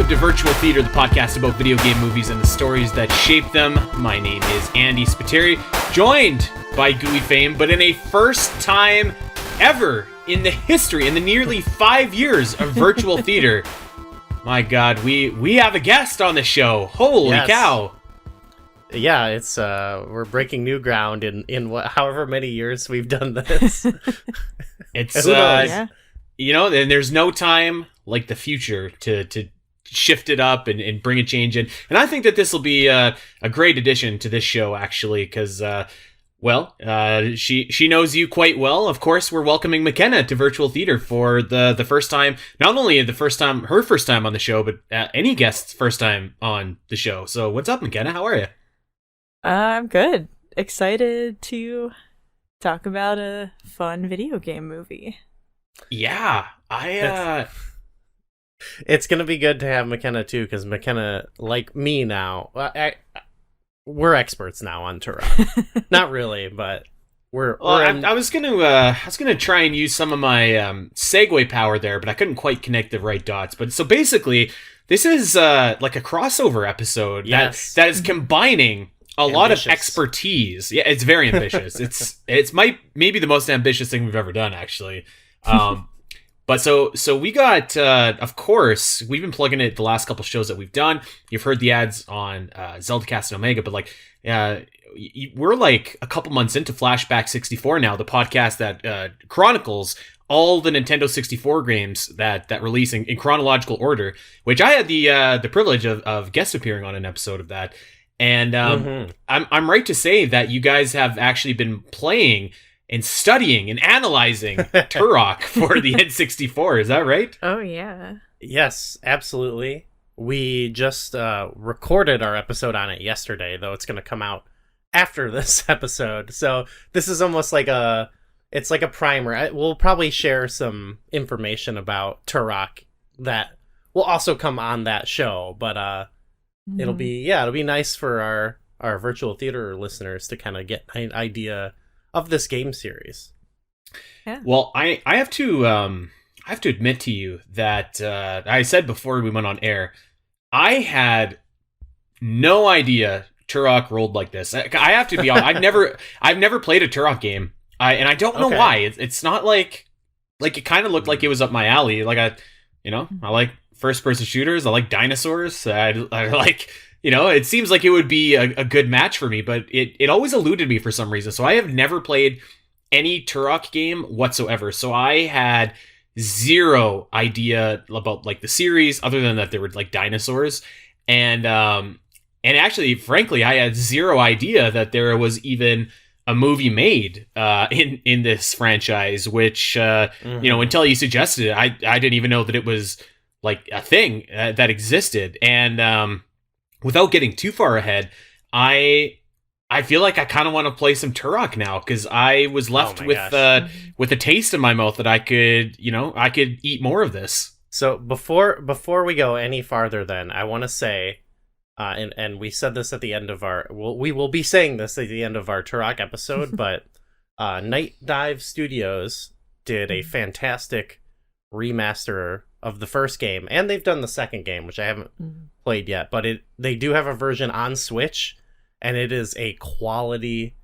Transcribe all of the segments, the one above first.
welcome to Virtual Theater, the podcast about video game movies and the stories that shape them. My name is Andy Spiteri, joined by Gooey fame, but in a first time ever in the history, in the nearly 5 years of Virtual Theater. My God, we have a guest on the show. Holy cow. Yeah, it's we're breaking new ground in however many years we've done this. It's you know, and there's no time like the future to shift it up and bring a change in. And I think that this will be a great addition to this show, actually, because she knows you quite well. Of course, we're welcoming McKenna to Virtual Theater for the first time. Not only her first time on the show, but any guest's first time on the show. So what's up, McKenna? How are you? I'm good. Excited to talk about a fun video game movie. Yeah, it's gonna be good to have McKenna too, because McKenna, like me now, we're experts now on Turok. Not really, but I was gonna try and use some of my segue power there, but I couldn't quite connect the right dots. But so basically, this is like a crossover episode that is combining a lot of expertise. Yeah, it's very ambitious. it's maybe the most ambitious thing we've ever done, actually. But so we got, of course, we've been plugging it the last couple shows that we've done. You've heard the ads on ZeldaCast and Omega, but we're like a couple months into Flashback 64 now, the podcast that chronicles all the Nintendo 64 games that release in chronological order, which I had the privilege of guest appearing on an episode of that. And I'm right to say that you guys have actually been playing and studying and analyzing Turok for the N64. Is that right? Oh, yeah. Yes, absolutely. We just recorded our episode on it yesterday, though it's going to come out after this episode. So this is almost like it's like a primer. We'll probably share some information about Turok that will also come on that show, but it'll be nice for our Virtual Theater listeners to kind of get an idea of this game series. Yeah. Well, I have to admit to you that I said before we went on air, I had no idea Turok rolled like this. I have to be honest. I've never played a Turok game, and I don't know why. It's not like it kind of looked like it was up my alley. Like I like first person shooters. I like dinosaurs. I like. It seems like it would be a good match for me, but it always eluded me for some reason. So I have never played any Turok game whatsoever. So I had zero idea about like the series, other than that there were like dinosaurs. And actually, frankly, I had zero idea that there was even a movie made in this franchise, which, until you suggested it, I didn't even know that it was like a thing that existed. And, without getting too far ahead, I feel like I kind of want to play some Turok now, because I was left with a taste in my mouth that I could eat more of this. So before we go any farther, then I want to say, and we said this at the end of we will be saying this at the end of our Turok episode, but Night Dive Studios did a fantastic remaster of the first game, and they've done the second game, which I haven't played yet, but they do have a version on Switch, and it is a quality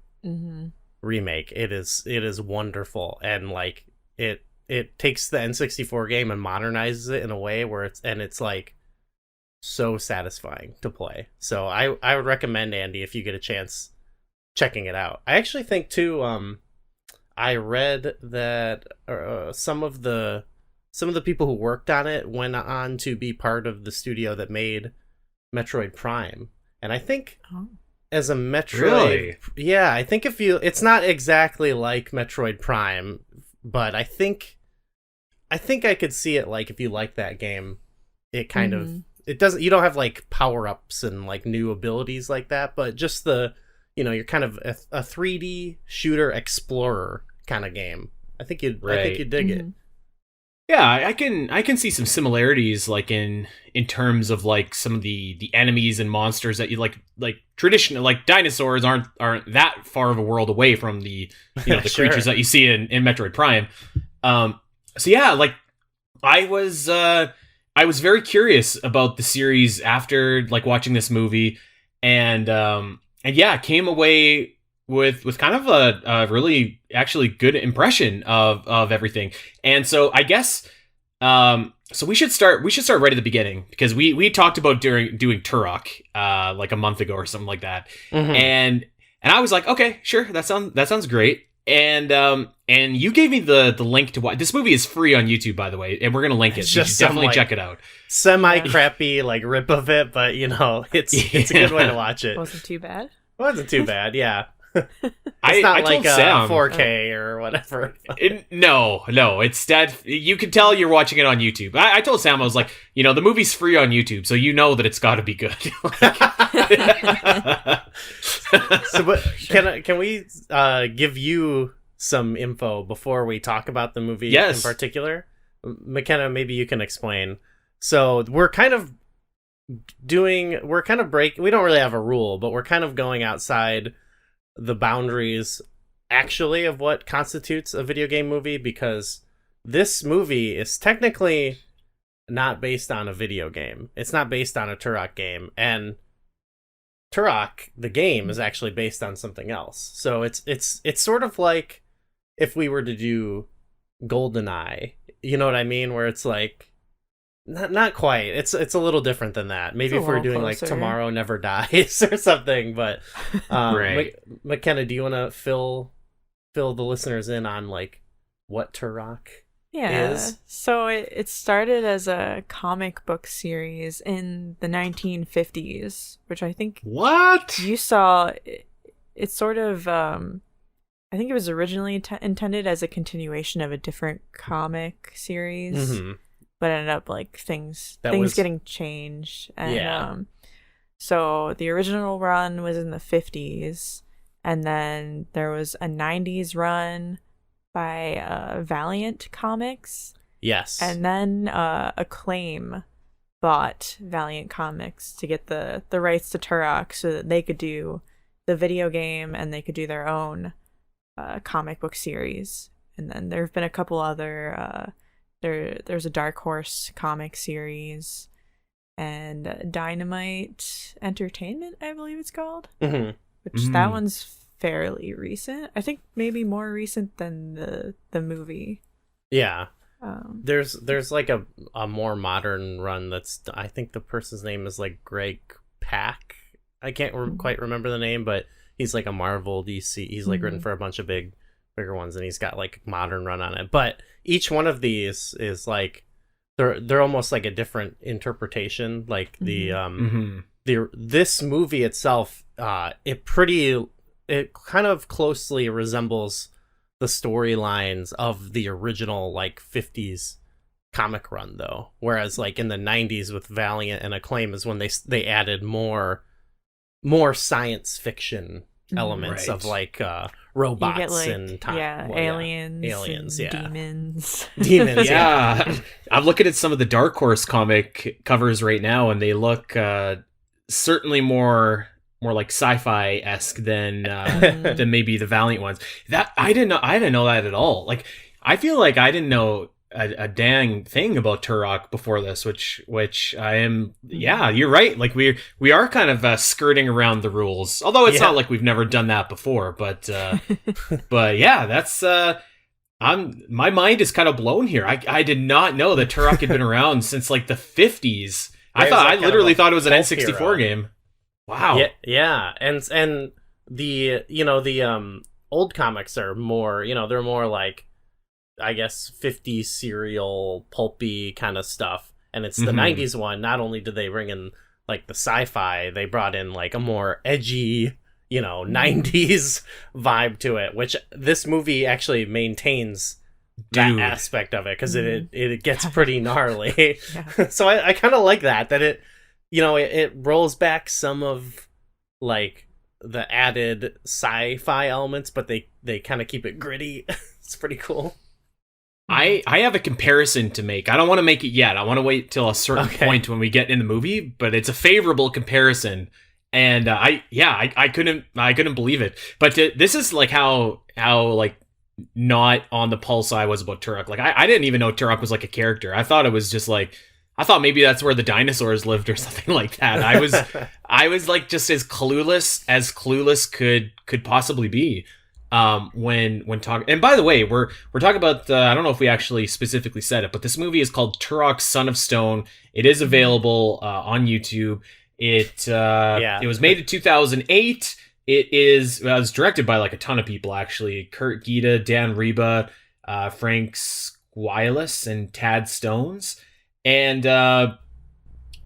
remake. It is wonderful, and like it takes the N64 game and modernizes it in a way where it's like so satisfying to play. So I would recommend, Andy, if you get a chance, checking it out. I actually think too, I read that some of the people who worked on it went on to be part of the studio that made Metroid Prime. And I think as a Metroid... Really? Yeah, I think it's not exactly like Metroid Prime, but I think I could see it, like, if you like that game, it kind of... It doesn't... You don't have, like, power-ups and, like, new abilities like that, but just you're kind of a 3D shooter explorer kind of game. I think you'd dig it. Yeah, I can see some similarities, like in terms of like some of the enemies and monsters that you like traditional, like dinosaurs aren't that far of a world away from the the Sure. creatures that you see in Metroid Prime. So yeah, like I was I was very curious about the series after like watching this movie, and yeah, I came away with kind of a really actually good impression of everything. And so I guess so we should start right at the beginning, because we talked about doing Turok like a month ago or something like that. And I was like, okay, sure, that sounds great. And you gave me the link to watch. This movie is free on YouTube, by the way, and we're gonna link it. So you should definitely check it out. Semi crappy like rip of it, but you know, it's a good way to watch it. Wasn't too bad. Wasn't too bad, yeah. It's not I like told Sam, 4K or whatever. No, it's that you can tell you're watching it on YouTube. I told Sam, I was like, you know, the movie's free on YouTube, so you know that it's got to be good. So, but can we give you some info before we talk about the movie in particular? McKenna, maybe you can explain. So we're kind of breaking. We don't really have a rule, but we're kind of going outside the boundaries actually of what constitutes a video game movie, because this movie is technically not based on a video game. It's not based on a Turok game, and Turok the game is actually based on something else. So it's sort of like if we were to do GoldenEye, you know what I mean, where it's like not quite. It's a little different than that. Maybe if we're doing closer, like Tomorrow Never Dies or something. But right. McKenna, do you want to fill the listeners in on like what Turok is? So it started as a comic book series in the 1950s, which I think you saw. It's sort of I think it was originally intended as a continuation of a different comic series. Mm-hmm. But ended up like things getting changed. And so the original run was in the 50s, and then there was a 90s run by Valiant Comics. Yes. And then Acclaim bought Valiant Comics to get the rights to Turok so that they could do the video game and they could do their own comic book series. And then there have been a couple other there's a Dark Horse comic series, and Dynamite Entertainment, I believe it's called, which that one's fairly recent. I think maybe more recent than the movie. Yeah. There's like a more modern run that's, I think the person's name is like Greg Pak. I can't quite remember the name, but he's like a Marvel DC. He's like written for a bunch of bigger ones, and he's got like a modern run on it. But each one of these is like they're almost like a different interpretation. Like this movie itself, it kind of closely resembles the storylines of the original like 50s comic run, though. Whereas like in the 90s with Valiant and Acclaim is when they added more science fiction elements of like robots, get, like, and time. Aliens, and demons. Yeah. I'm looking at some of the Dark Horse comic covers right now, and they look certainly more like sci-fi-esque than maybe the Valiant ones. That I didn't know that at all. Like, I feel like I didn't know a dang thing about Turok before this, which I am. Yeah, you're right. Like we are kind of skirting around the rules, although it's not like we've never done that before. But but yeah, that's my mind is kind of blown here. I did not know that Turok had been around since like the 50s. I literally thought it was an N64 game. Wow. Yeah, and the old comics are more, they're more like, I guess, 50s serial pulpy kind of stuff, and it's the 90s one. Not only did they bring in like the sci-fi, they brought in like a more edgy, 90s vibe to it, which this movie actually maintains that aspect of it, because it gets pretty gnarly. So I kind of like that it it rolls back some of like the added sci-fi elements, but they kind of keep it gritty. It's pretty cool. I have a comparison to make. I don't want to make it yet. I want to wait till a certain point when we get in the movie, but it's a favorable comparison. And I couldn't believe it. But this is like how like not on the pulse I was about Turok. Like I didn't even know Turok was like a character. I thought it was just like I thought maybe that's where the dinosaurs lived or something like that. I was like just as clueless could possibly be. When talking, and by the way, we're talking about I don't know if we actually specifically said it, but this movie is called Turok: Son of Stone. It is available on YouTube. It was made in 2008. It was directed by like a ton of people actually: Kurt Gita, Dan Reba, Frank Squilas, and Tad Stones. And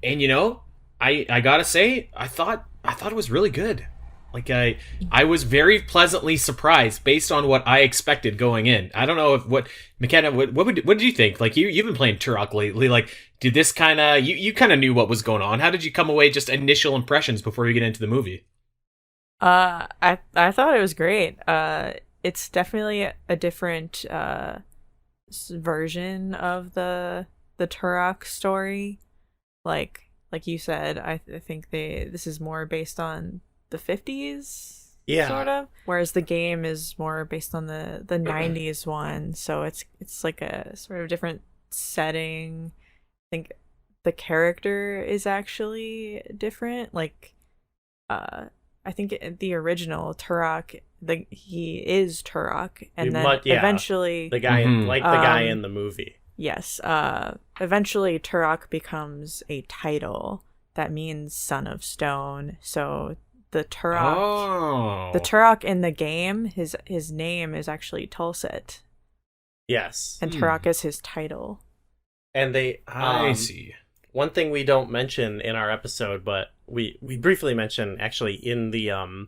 you know, I gotta say, I thought it was really good. Like I was very pleasantly surprised based on what I expected going in. I don't know if McKenna, what did you think? Like you've been playing Turok lately. Like did this kind of you kind of knew what was going on? How did you come away? Just initial impressions before you get into the movie. I thought it was great. It's definitely a different version of the Turok story. Like you said, I think this is more based on the 50s, sort of, whereas the game is more based on the 90s one, so it's like a sort of different setting. I think the character is actually different. Like I think the original Turok, he is Turok, and then eventually the guy the guy in the movie. Yes, eventually Turok becomes a title that means Son of Stone. So the Turok in the game, his name is actually Tulset. Yes. And Turok is his title. And I see. One thing we don't mention in our episode, but we briefly mention actually in the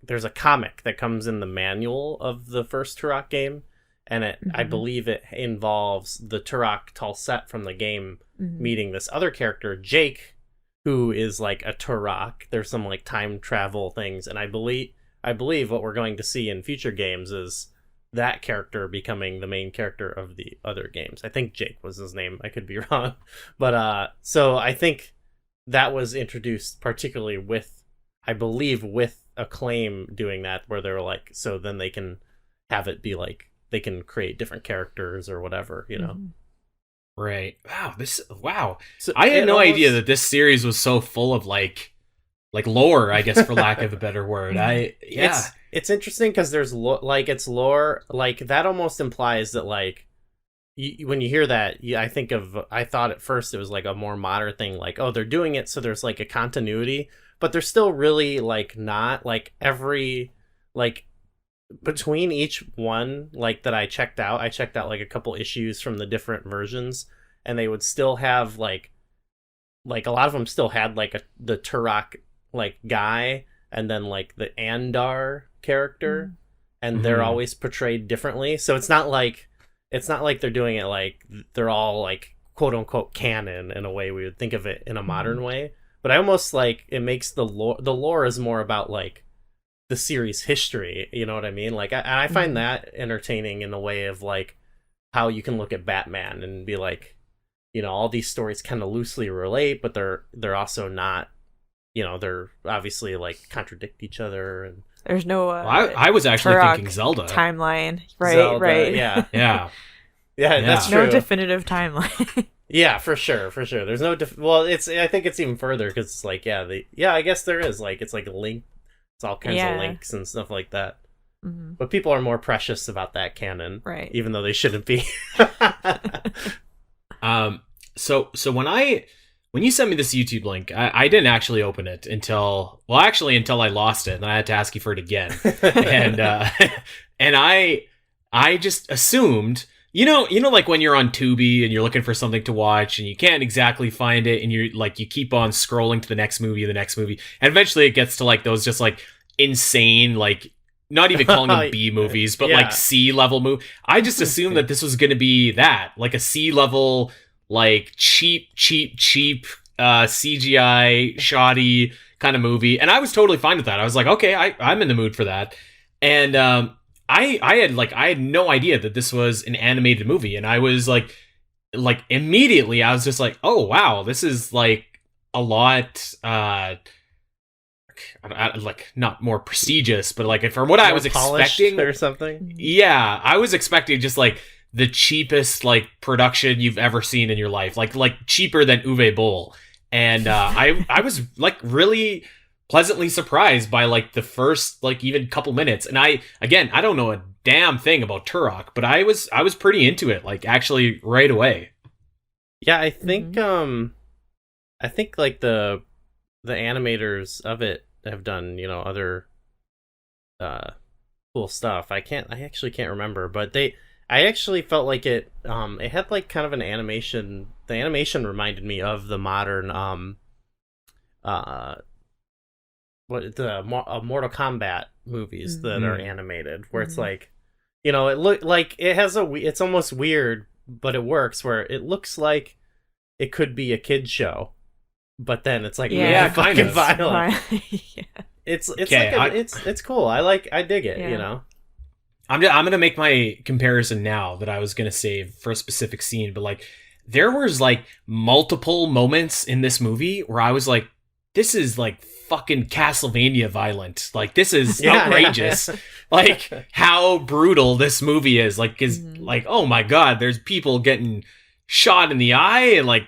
there's a comic that comes in the manual of the first Turok game, and I believe it involves the Turok Tulset from the game meeting this other character, Jake, who is like a Turok. There's some like time travel things, and I believe what we're going to see in future games is that character becoming the main character of the other games. I think Jake was his name. I could be wrong. But so I think that was introduced particularly with Acclaim doing that, where they're like, so then they can have it be like they can create different characters or whatever, you know. Right. Wow. So I had no idea that this series was so full of like lore, I guess, for lack of a better word. It's interesting because there's it's lore, like that almost implies that like when you hear that, I thought at first it was like a more modern thing, like, oh, they're doing it so there's like a continuity, but there's still really like not like every like between each one like that I checked out like a couple issues from the different versions, and they would still have like a lot of them still had like the Turok like guy and then like the Andar character, and they're always portrayed differently. So it's not like they're doing it like they're all like quote unquote canon in a way we would think of it in a modern way. But I almost like it makes the lore is more about like the series history, you know what I mean? Like I find that entertaining in a way of like how you can look at Batman and be like, you know, all these stories kind of loosely relate, but they're also not, you know, they're obviously like contradict each other. And there's no I was actually Turok thinking Zelda timeline, right? Zelda, right. Yeah, that's true. No definitive timeline. Yeah, for sure. There's no I think it's even further because it's like I guess there is like it's like a link. It's all kinds of links and stuff like that. But people are more precious about that canon, right? Even though they shouldn't be. So when you sent me this YouTube link, I didn't actually open it until I lost it, and I had to ask you for it again. And I just assumed, you know, like when you're on Tubi and you're looking for something to watch and you can't exactly find it, and you're like, you keep on scrolling to the next movie, and eventually it gets to like those just like insane, like not even calling them B movies, but like C level movie. I just assumed that this was going to be that, like a C level, like cheap CGI shoddy kind of movie, and I was totally fine with that. I was like, okay, I'm in the mood for that. And I had no idea that this was an animated movie, and I was like immediately I was just like, oh wow, this is like a lot like not more prestigious, but like from what I was expecting or something. Yeah, I was expecting just like the cheapest like production you've ever seen in your life, like cheaper than Uwe Boll. And I was like really pleasantly surprised by like the first like even couple minutes. And I don't know a damn thing about Turok, but I was pretty into it, like actually right away. Yeah, I think I think like the animators of it have done, you know, other cool stuff. I actually can't remember, but I actually felt like it had like kind of an animation. The animation reminded me of the modern Mortal Kombat movies that are animated, where it's like, you know, it look like it has it's almost weird, but it works, where it looks like it could be a kid show, but then it's like really fucking violent. Yeah. It's okay, like it's cool. I dig it, you know. I'm gonna make my comparison now that I was gonna save for a specific scene, but like there was like multiple moments in this movie where I was like, this is like fucking Castlevania violent. Like this is outrageous. Like how brutal this movie is. Like is like, oh my god, there's people getting shot in the eye and like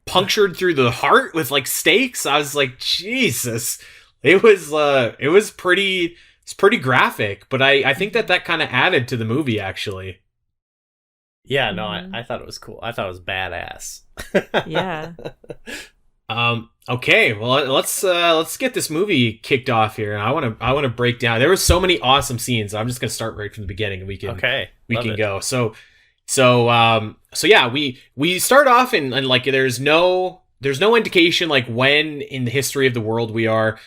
punctured through the heart with like stakes. I was like, Jesus. It was pretty graphic, but I think that kind of added to the movie actually. Yeah, no, I thought it was cool. I thought it was badass. Yeah. Okay, well let's get this movie kicked off here. I want to break down. There were so many awesome scenes. I'm just going to start right from the beginning and we can go. So yeah, we start off and like there's no indication like when in the history of the world we are.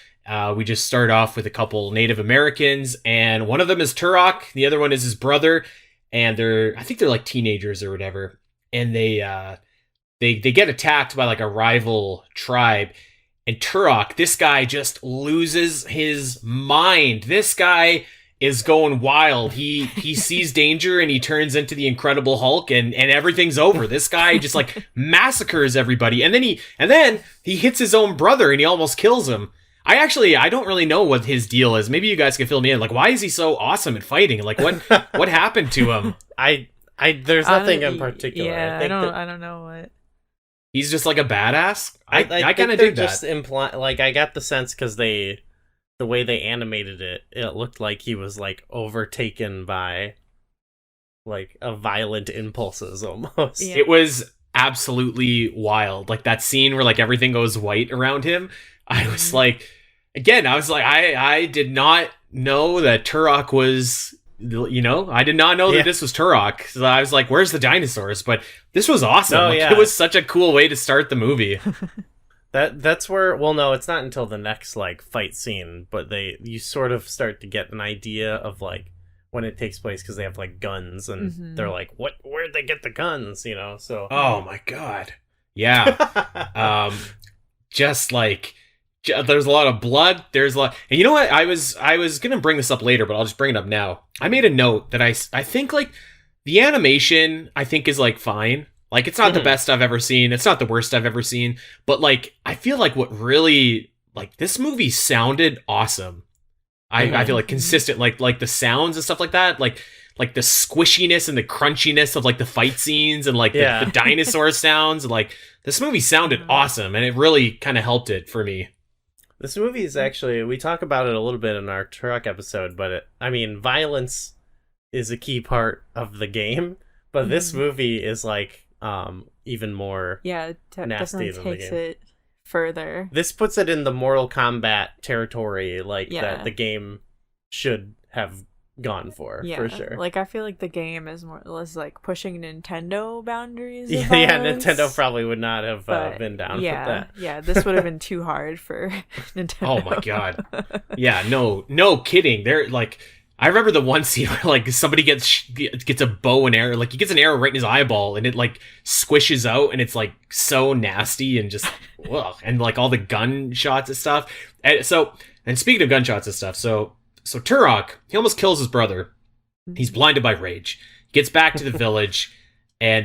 We just start off with a couple Native Americans, and one of them is Turok, the other one is his brother, and I think they're like teenagers or whatever, and they get attacked by like a rival tribe, and Turok, this guy just loses his mind. This guy is going wild. He sees danger and he turns into the Incredible Hulk, and everything's over. This guy just like massacres everybody, and then he hits his own brother and he almost kills him. I don't really know what his deal is. Maybe you guys can fill me in. Like, why is he so awesome at fighting? Like, what happened to him? There's nothing in particular. Yeah, I don't know what. He's just like a badass. I kind of dig that. Just like I got the sense because the way they animated it, it looked like he was like overtaken by like a violent impulses almost. Yeah. It was absolutely wild. Like that scene where like everything goes white around him. I was like. Again, I was like, I did not know that Turok was, you know, I did not know that this was Turok. So I was like, where's the dinosaurs? But this was awesome. It was such a cool way to start the movie. That's where, well, no, it's not until the next like fight scene, but you sort of start to get an idea of like when it takes place because they have like guns and they're like, where'd they get the guns? You know, so. Oh my God. Yeah. Just like. There's a lot of blood. There's a lot, and you know what? I was gonna bring this up later, but I'll just bring it up now. I made a note that I think like the animation I think is like fine. Like it's not the best I've ever seen. It's not the worst I've ever seen. But like I feel like what really like this movie sounded awesome. I feel like consistent like the sounds and stuff like that. Like the squishiness and the crunchiness of like the fight scenes and like the dinosaur sounds. Like this movie sounded awesome, and it really kind of helped it for me. This movie is actually, we talk about it a little bit in our Turok episode, but violence is a key part of the game, but this movie is like even more nasty than the game. It further. This puts it in the Mortal Kombat territory, like that the game should have gone for sure. Like I feel like the game is more or less like pushing Nintendo boundaries. Nintendo probably would not have been down with that. Yeah, this would have been too hard for Nintendo. Oh my God. Yeah, no kidding. They're like, I remember the one scene where like somebody gets a bow and arrow, like he gets an arrow right in his eyeball and it like squishes out and it's like so nasty and just ugh, and like all the gunshots and stuff. And speaking of gunshots and stuff, so Turok, he almost kills his brother. He's blinded by rage. Gets back to the village, and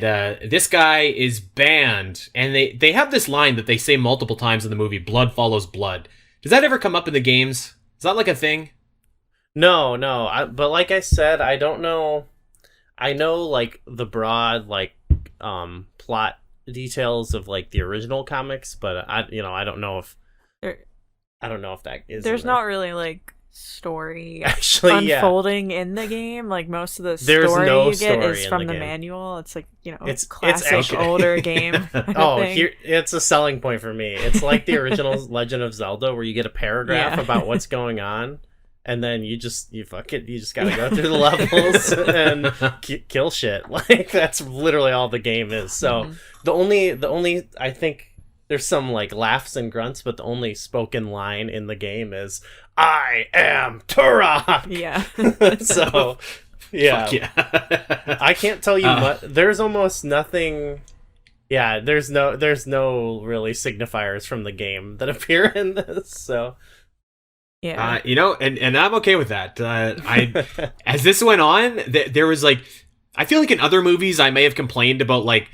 this guy is banned. And they have this line that they say multiple times in the movie, blood follows blood. Does that ever come up in the games? Is that like a thing? No. But like I said, I don't know. I know like the broad like plot details of like the original comics, but I don't know if that is. There's not really like story actually unfolding in the game. Like most of the There's story no you get story is in from the the game. manual. It's like, it's classic actually older game. Here it's a selling point for me. It's like the original Legend of Zelda where you get a paragraph about what's going on, and then you just gotta go through the levels and kill shit. Like that's literally all the game is. So the only I think there's some like laughs and grunts, but the only spoken line in the game is "I am Turok." Yeah. So yeah. Fuck yeah. I can't tell you much. There's almost nothing. Yeah, there's no really signifiers from the game that appear in this. So yeah, and I'm okay with that. As this went on, there was like, I feel like in other movies I may have complained about like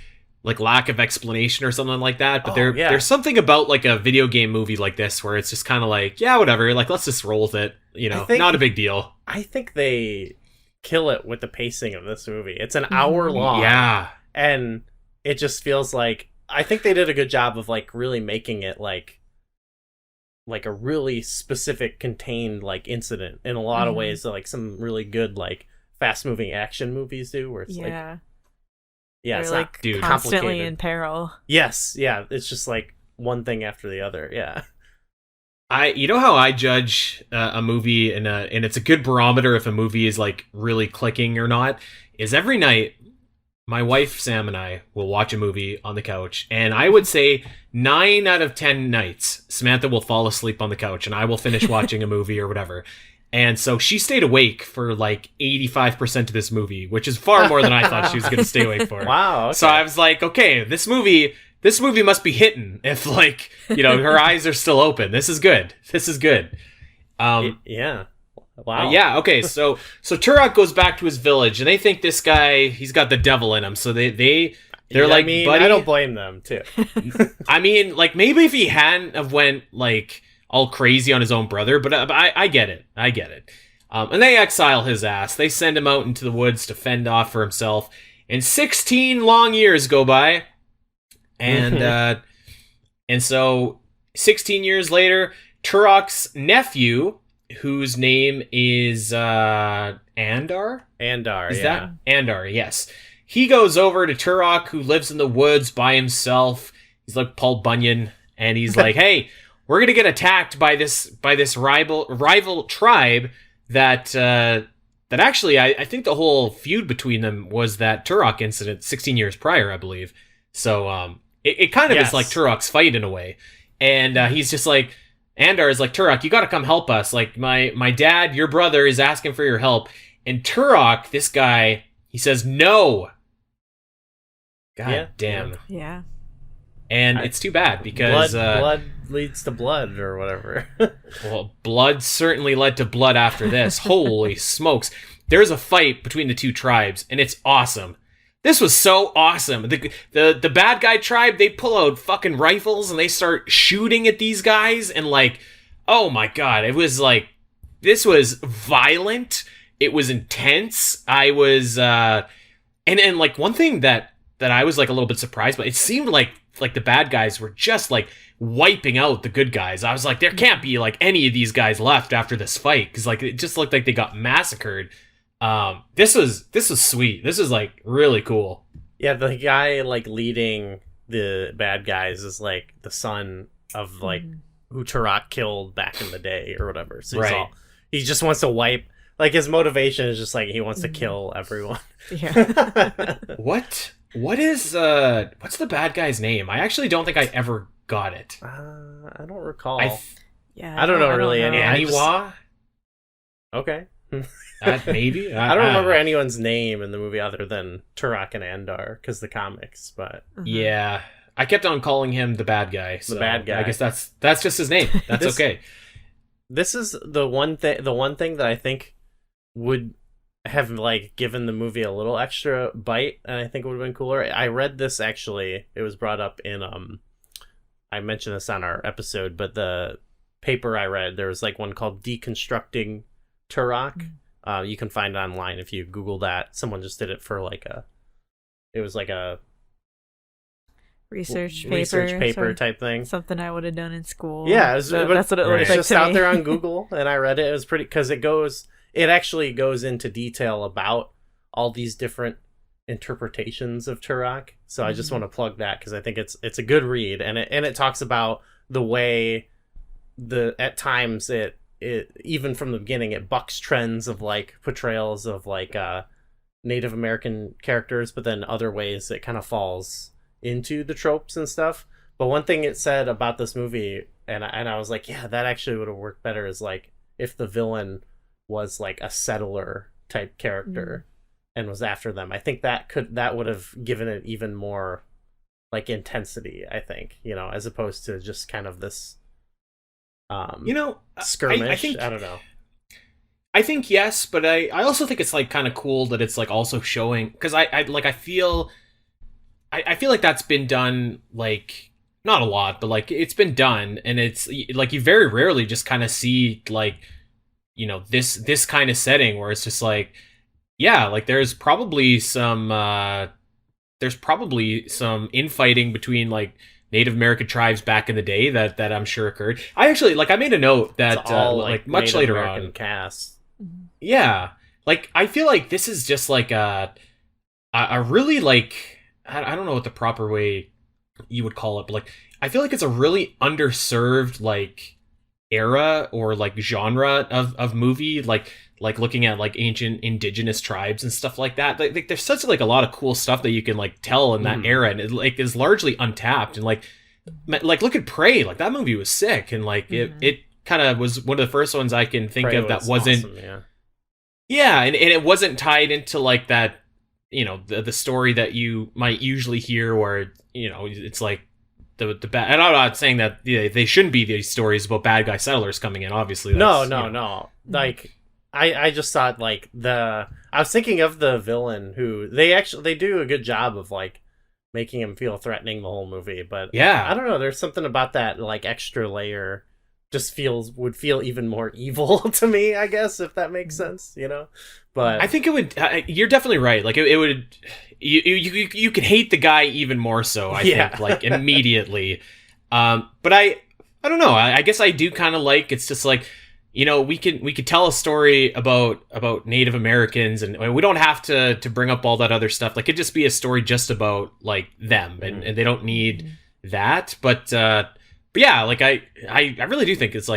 lack of explanation or something like that, but there's something about like a video game movie like this where it's just kind of like, yeah, whatever, like let's just roll with it, not a big deal. I think they kill it with the pacing of this movie. It's an hour long, and it just feels like, I think they did a good job of like really making it like a really specific contained like incident in a lot of ways, like some really good like fast moving action movies do, where it's it's like not constantly in peril. Yes, yeah, it's just like one thing after the other. Yeah. You know how I judge a movie, and it's a good barometer if a movie is like really clicking or not, is every night my wife Sam and I will watch a movie on the couch, and I would say 9 out of 10 nights Samantha will fall asleep on the couch and I will finish watching a movie or whatever. And so she stayed awake for like 85% of this movie, which is far more than I thought she was going to stay awake for. Wow. Okay. So I was like, okay, this movie must be hitting if like, her eyes are still open. This is good. Yeah. Wow. Yeah. Okay. So Turok goes back to his village, and they think this guy, he's got the devil in him. So they're like, buddy, I don't blame them too. I mean, like maybe if he hadn't have went like all crazy on his own brother, but I get it. And they exile his ass. They send him out into the woods to fend off for himself. And 16 long years go by, and so 16 years later, Turok's nephew, whose name is Andar? Andar, is that Andar? Yes. He goes over to Turok, who lives in the woods by himself. He's like Paul Bunyan, and he's like, "Hey, we're gonna get attacked by this rival tribe that actually I think the whole feud between them was that Turok incident 16 years prior, I believe. So it kind of is like Turok's fight in a way, and he's just like, Andar is like, Turok, you got to come help us. Like my dad, your brother, is asking for your help, and Turok, this guy, he says no. God damn. Yeah. And it's too bad because blood leads to blood or whatever. Well, blood certainly led to blood after this. Holy smokes. There's a fight between the two tribes, and it's awesome. This was so awesome. The bad guy tribe, they pull out fucking rifles and they start shooting at these guys, and like, oh my god, it was like, this was violent. It was intense. I was and like one thing that I was like a little bit surprised, but it seemed like the bad guys were just like wiping out the good guys. I was like, there can't be like any of these guys left after this fight, because like it just looked like they got massacred. This was sweet. This is like really cool. Yeah, the guy like leading the bad guys is like the son of like who Turok killed back in the day or whatever. So he just wants to wipe. Like his motivation is just like he wants to kill everyone. Yeah. What is what's the bad guy's name? I actually don't think I ever got it. I don't recall. I don't know really any. Aniwa? Okay. Maybe. I don't remember anyone's name in the movie other than Turok and Andar, because the comics, but yeah, I kept on calling him the bad guy. So the bad guy. I guess that's just his name. That's okay. This is the one thing that I think would have like given the movie a little extra bite, and I think it would have been cooler. I read this actually. It was brought up in I mentioned this on our episode, but the paper I read, there was like one called Deconstructing Turok, You can find it online if you Google that. Someone just did it for like a research paper type thing. Something I would have done in school. Yeah, that's what it looks like. It's just out there on Google, and I read it. It was pretty, because it actually goes into detail about all these different interpretations of Turok. So I just want to plug that because I think it's a good read, and it talks about the way at times it even from the beginning it bucks trends of like portrayals of like Native American characters, but then other ways it kind of falls into the tropes and stuff. But one thing it said about this movie, and I was like, yeah, that actually would have worked better, is like if the villain was like a settler type character and was after them. I think that would have given it even more like intensity, I think, as opposed to just kind of this skirmish. I don't know. I think yes, but I also think it's like kind of cool that it's like also showing, because I feel like that's been done, like not a lot, but like it's been done, and it's like you very rarely just kind of see like this kind of setting where it's just like, yeah, like there's probably some infighting between like Native American tribes back in the day that I'm sure occurred. I actually I made a note that it's all, like much Native later American on cast. Yeah, like I feel like this is just like a really like I don't know what the proper way you would call it, but like I feel like it's a really underserved like era or like genre of movie, like looking at like ancient indigenous tribes and stuff like that. Like there's such like a lot of cool stuff that you can like tell in that era, and it like is largely untapped. And like look at Prey, like that movie was sick, and like it kind of was one of the first ones I can think of that wasn't awesome, and it wasn't tied into like that, the story that you might usually hear where it's like the bad. And I'm not saying that they shouldn't be these stories about bad guy settlers coming in, obviously. No. Like I just thought like I was thinking of the villain who they do a good job of like making him feel threatening the whole movie, but yeah, I don't know, there's something about that like extra layer just would feel even more evil to me, I guess, if that makes sense, But I think it would. You're definitely right. Like it would. You could hate the guy even more so. I think like immediately. But I don't know. I guess I do kind of like. It's just like we could tell a story about Native Americans, and we don't have to bring up all that other stuff. Like it'd just be a story just about like them, and they don't need that. But yeah, like I really do think it's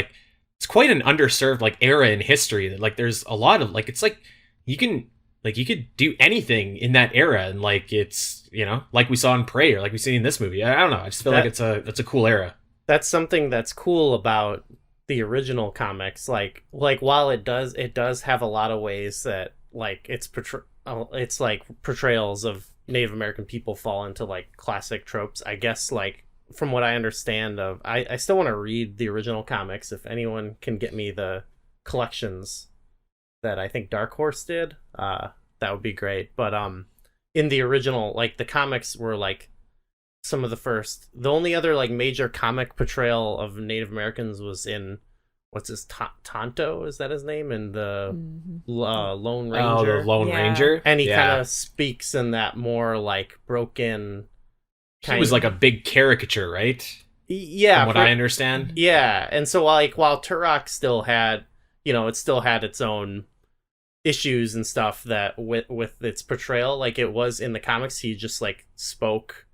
quite an underserved like era in history that like there's a lot of like it's like you could do anything in that era, and like it's like we saw in Prey or like we see in this movie. I don't know. I just feel like it's a cool era. That's something that's cool about the original comics. Like while it does have a lot of ways that like it's like portrayals of Native American people fall into like classic tropes. I guess like from what I understand I still want to read the original comics. If anyone can get me the collections that I think Dark Horse did, that would be great. But in the original, like the comics were like some of the only other like major comic portrayal of Native Americans was in what's his Tonto, is that his name, in the Lone Ranger. Oh, the Lone Ranger, and he kind of speaks in that more like broken. He was like a big caricature, right? Yeah, from what I understand. Yeah, and so while Turok still had, it still had its own issues and stuff that with its portrayal, like it was in the comics, he just like spoke,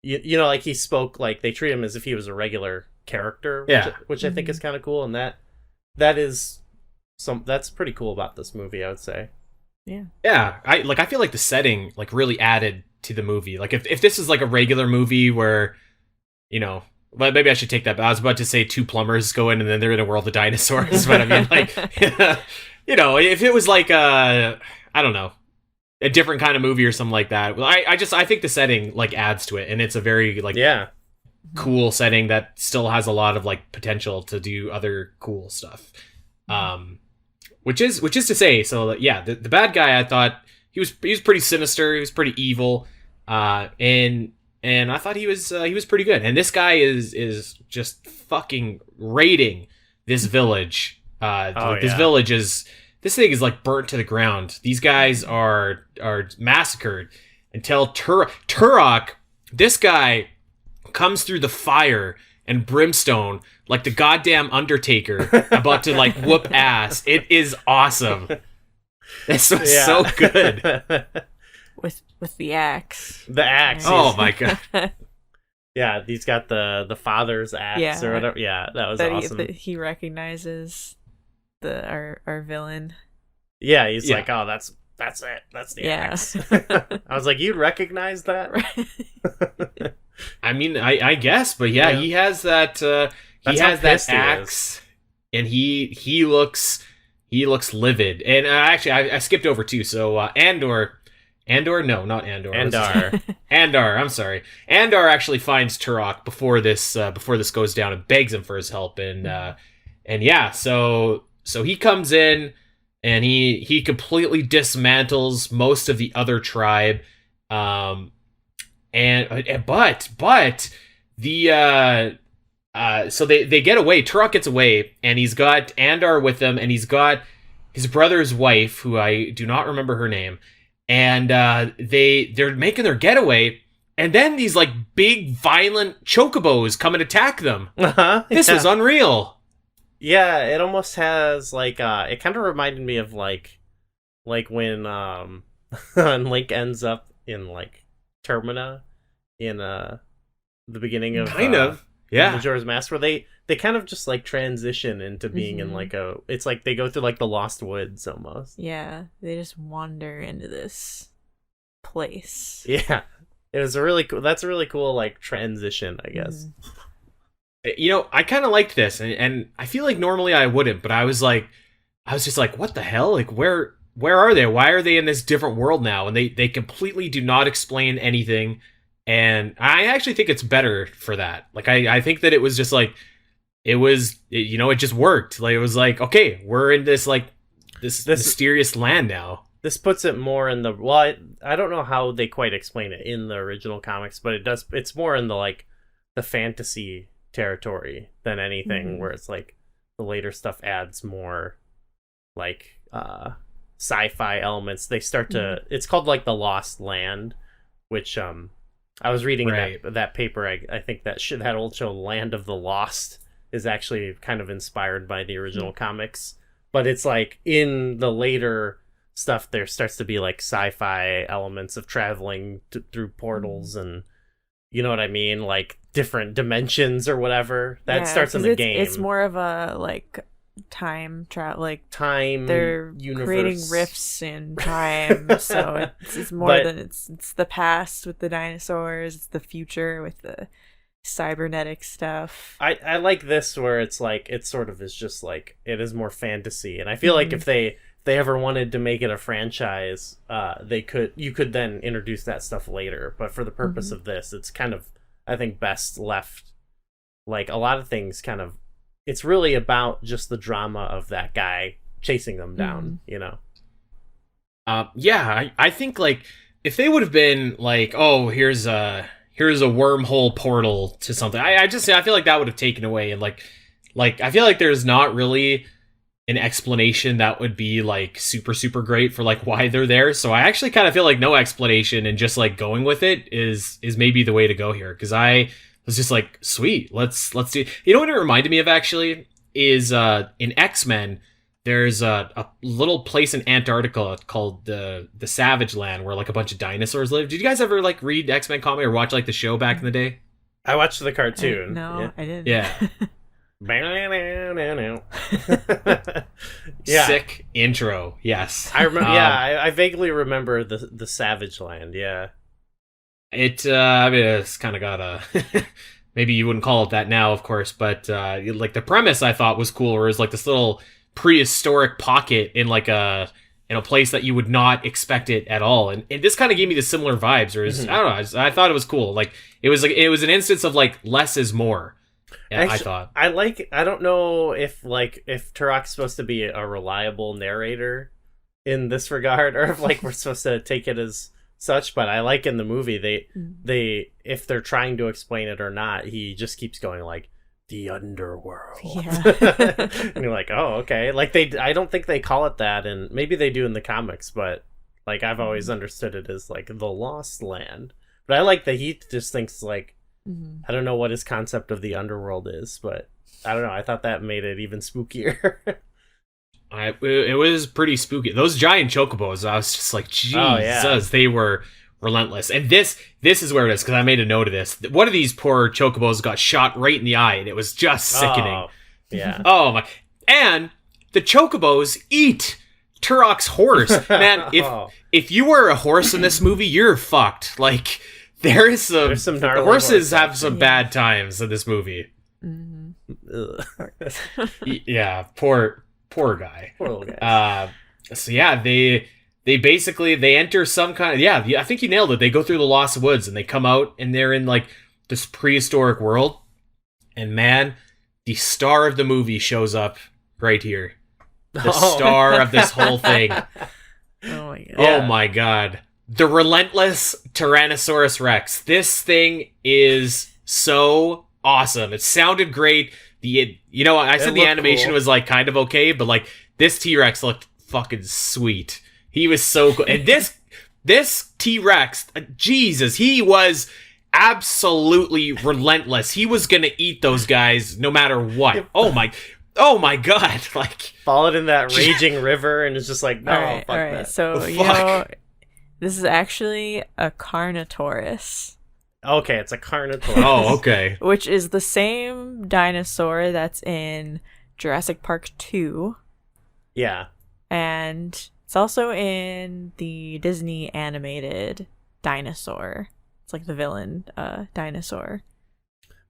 like he spoke like they treat him as if he was a regular character, which I think is kind of cool, and that's pretty cool about this movie, I would say. Yeah, I feel like the setting like really added to the movie. Like if this is like a regular movie where well, maybe I should take that back. I was about to say two plumbers go in and then they're in a world of dinosaurs, but I mean like if it was like I don't know, a different kind of movie or something like that. Well, I think the setting like adds to it, and it's a very like cool setting that still has a lot of like potential to do other cool stuff. Which is to say, so yeah, the bad guy, I thought he was pretty sinister, he was pretty evil, and I thought he was pretty good. And this guy is just fucking raiding this village. This village is this thing is like burnt to the ground. These guys are massacred until Turok, this guy comes through the fire and brimstone like the goddamn Undertaker about to like whoop ass. It is awesome. This was so good. With the axe. The axe. Oh my god. Yeah, he's got the father's axe or whatever. Yeah, that was awesome. He recognizes our villain. Yeah, he's like, oh, that's it. That's the axe. I was like, you'd recognize that? I mean, I guess, but he has that. He has that axe, and he looks livid. And actually, I skipped over too. So Andor, no, not Andor. Andar. I'm sorry. Andar actually finds Turok before this goes down and begs him for his help. So he comes in and he completely dismantles most of the other tribe. But so they get away. Turok gets away, and he's got Andar with him, and he's got his brother's wife, who I do not remember her name. And they're making their getaway, and then these like big violent chocobos come and attack them. This was unreal. Yeah, it almost has like it kind of reminded me of like when Link ends up in like Termina in the beginning of Majora's Mask, where they kind of just like transition into being in like it's like they go through like the Lost Woods almost. Yeah, they just wander into this place. Yeah, it was that's a really cool like transition, I guess. You know, I kind of liked this, and I feel like normally I wouldn't, but I was just like, what the hell? Like, where are they? Why are they in this different world now? And they completely do not explain anything. And I actually think it's better for that. Like, I think that it was just like, it just worked. Like, it was like, okay, we're in this, like, this mysterious land now. This puts it more in the, well, I don't know how they quite explain it in the original comics, but it's more in the, like, the fantasy territory than anything, where it's like, the later stuff adds more, like, sci-fi elements. They start to, it's called, like, the Lost Land, which, I was reading that paper. I think that old show, Land of the Lost, is actually kind of inspired by the original comics. But it's like in the later stuff, there starts to be like sci-fi elements of traveling through portals and, you know what I mean, like different dimensions or whatever. That starts in the game. It's more of a like time travel, like time. They're universe. creating rifts in time, so it's more than it's the past with the dinosaurs. It's the future with the cybernetic stuff. I like this where it's like it sort of is just like it is more fantasy, and I feel like if they ever wanted to make it a franchise, you could then introduce that stuff later. But for the purpose of this, it's kind of, I think, best left. Like a lot of things kind of. It's really about just the drama of that guy chasing them down, you know? I think, like, if they would have been like, oh, here's a wormhole portal to something, I feel like that would have taken away, and like I feel like there's not really an explanation that would be, like, super, super great for, like, why they're there, so I actually kind of feel like no explanation and just, like, going with it is maybe the way to go here, because I was just like, sweet, let's do. You know what it reminded me of actually is in X-Men, there's a little place in Antarctica called the Savage Land where like a bunch of dinosaurs live. Did you guys ever like read X-Men comic or watch like the show back in the day? I watched the cartoon. I didn't. Yeah. Sick intro. Yes. I remember. I vaguely remember the Savage Land. Yeah. I mean, it's kind of got a maybe you wouldn't call it that now, of course, but like the premise I thought was cool, where it was like this little prehistoric pocket in like a place that you would not expect it at all, and this kind of gave me the similar vibes. Or I don't know, I thought it was cool. Like it was an instance of like less is more. Yeah, actually, I don't know if Turok's supposed to be a reliable narrator in this regard, or if like we're supposed to take it as such, but I like in the movie they if they're trying to explain it or not, he just keeps going like the underworld. Yeah. And you're like, oh, okay. Like I don't think they call it that, and maybe they do in the comics, but like I've always understood it as like the Lost Land. But I like that he just thinks like, I don't know what his concept of the underworld is, but I don't know. I thought that made it even spookier. It was pretty spooky. Those giant chocobos, I was just like, Jesus, they were relentless. And this is where it is, because I made a note of this. One of these poor chocobos got shot right in the eye, and it was just sickening. Oh, yeah. Oh my! And the chocobos eat Turok's horse. Man, if you were a horse in this movie, you're fucked. Like there's some gnarly horses have some bad times in this movie. Yeah, poor guy. Poor little guy. So yeah, they basically they enter some kind of I think you nailed it. They go through the Lost Woods and they come out and they're in like this prehistoric world. And man, the star of the movie shows up right here. The star of this whole thing. Oh my god. Oh my god. The relentless Tyrannosaurus Rex. This thing is so awesome. It sounded great. I said the animation was like kind of okay, but like this T-Rex looked fucking sweet. He was so cool. And this T-Rex, Jesus, he was absolutely relentless. He was gonna eat those guys no matter what. Oh my god. Like followed in that raging river and it's just like, no, fuck that. So this is actually a Carnotaurus. Okay, it's a Carnotaurus. Oh, okay. Which is the same dinosaur that's in Jurassic Park 2. Yeah. And it's also in the Disney animated Dinosaur. It's like the villain dinosaur.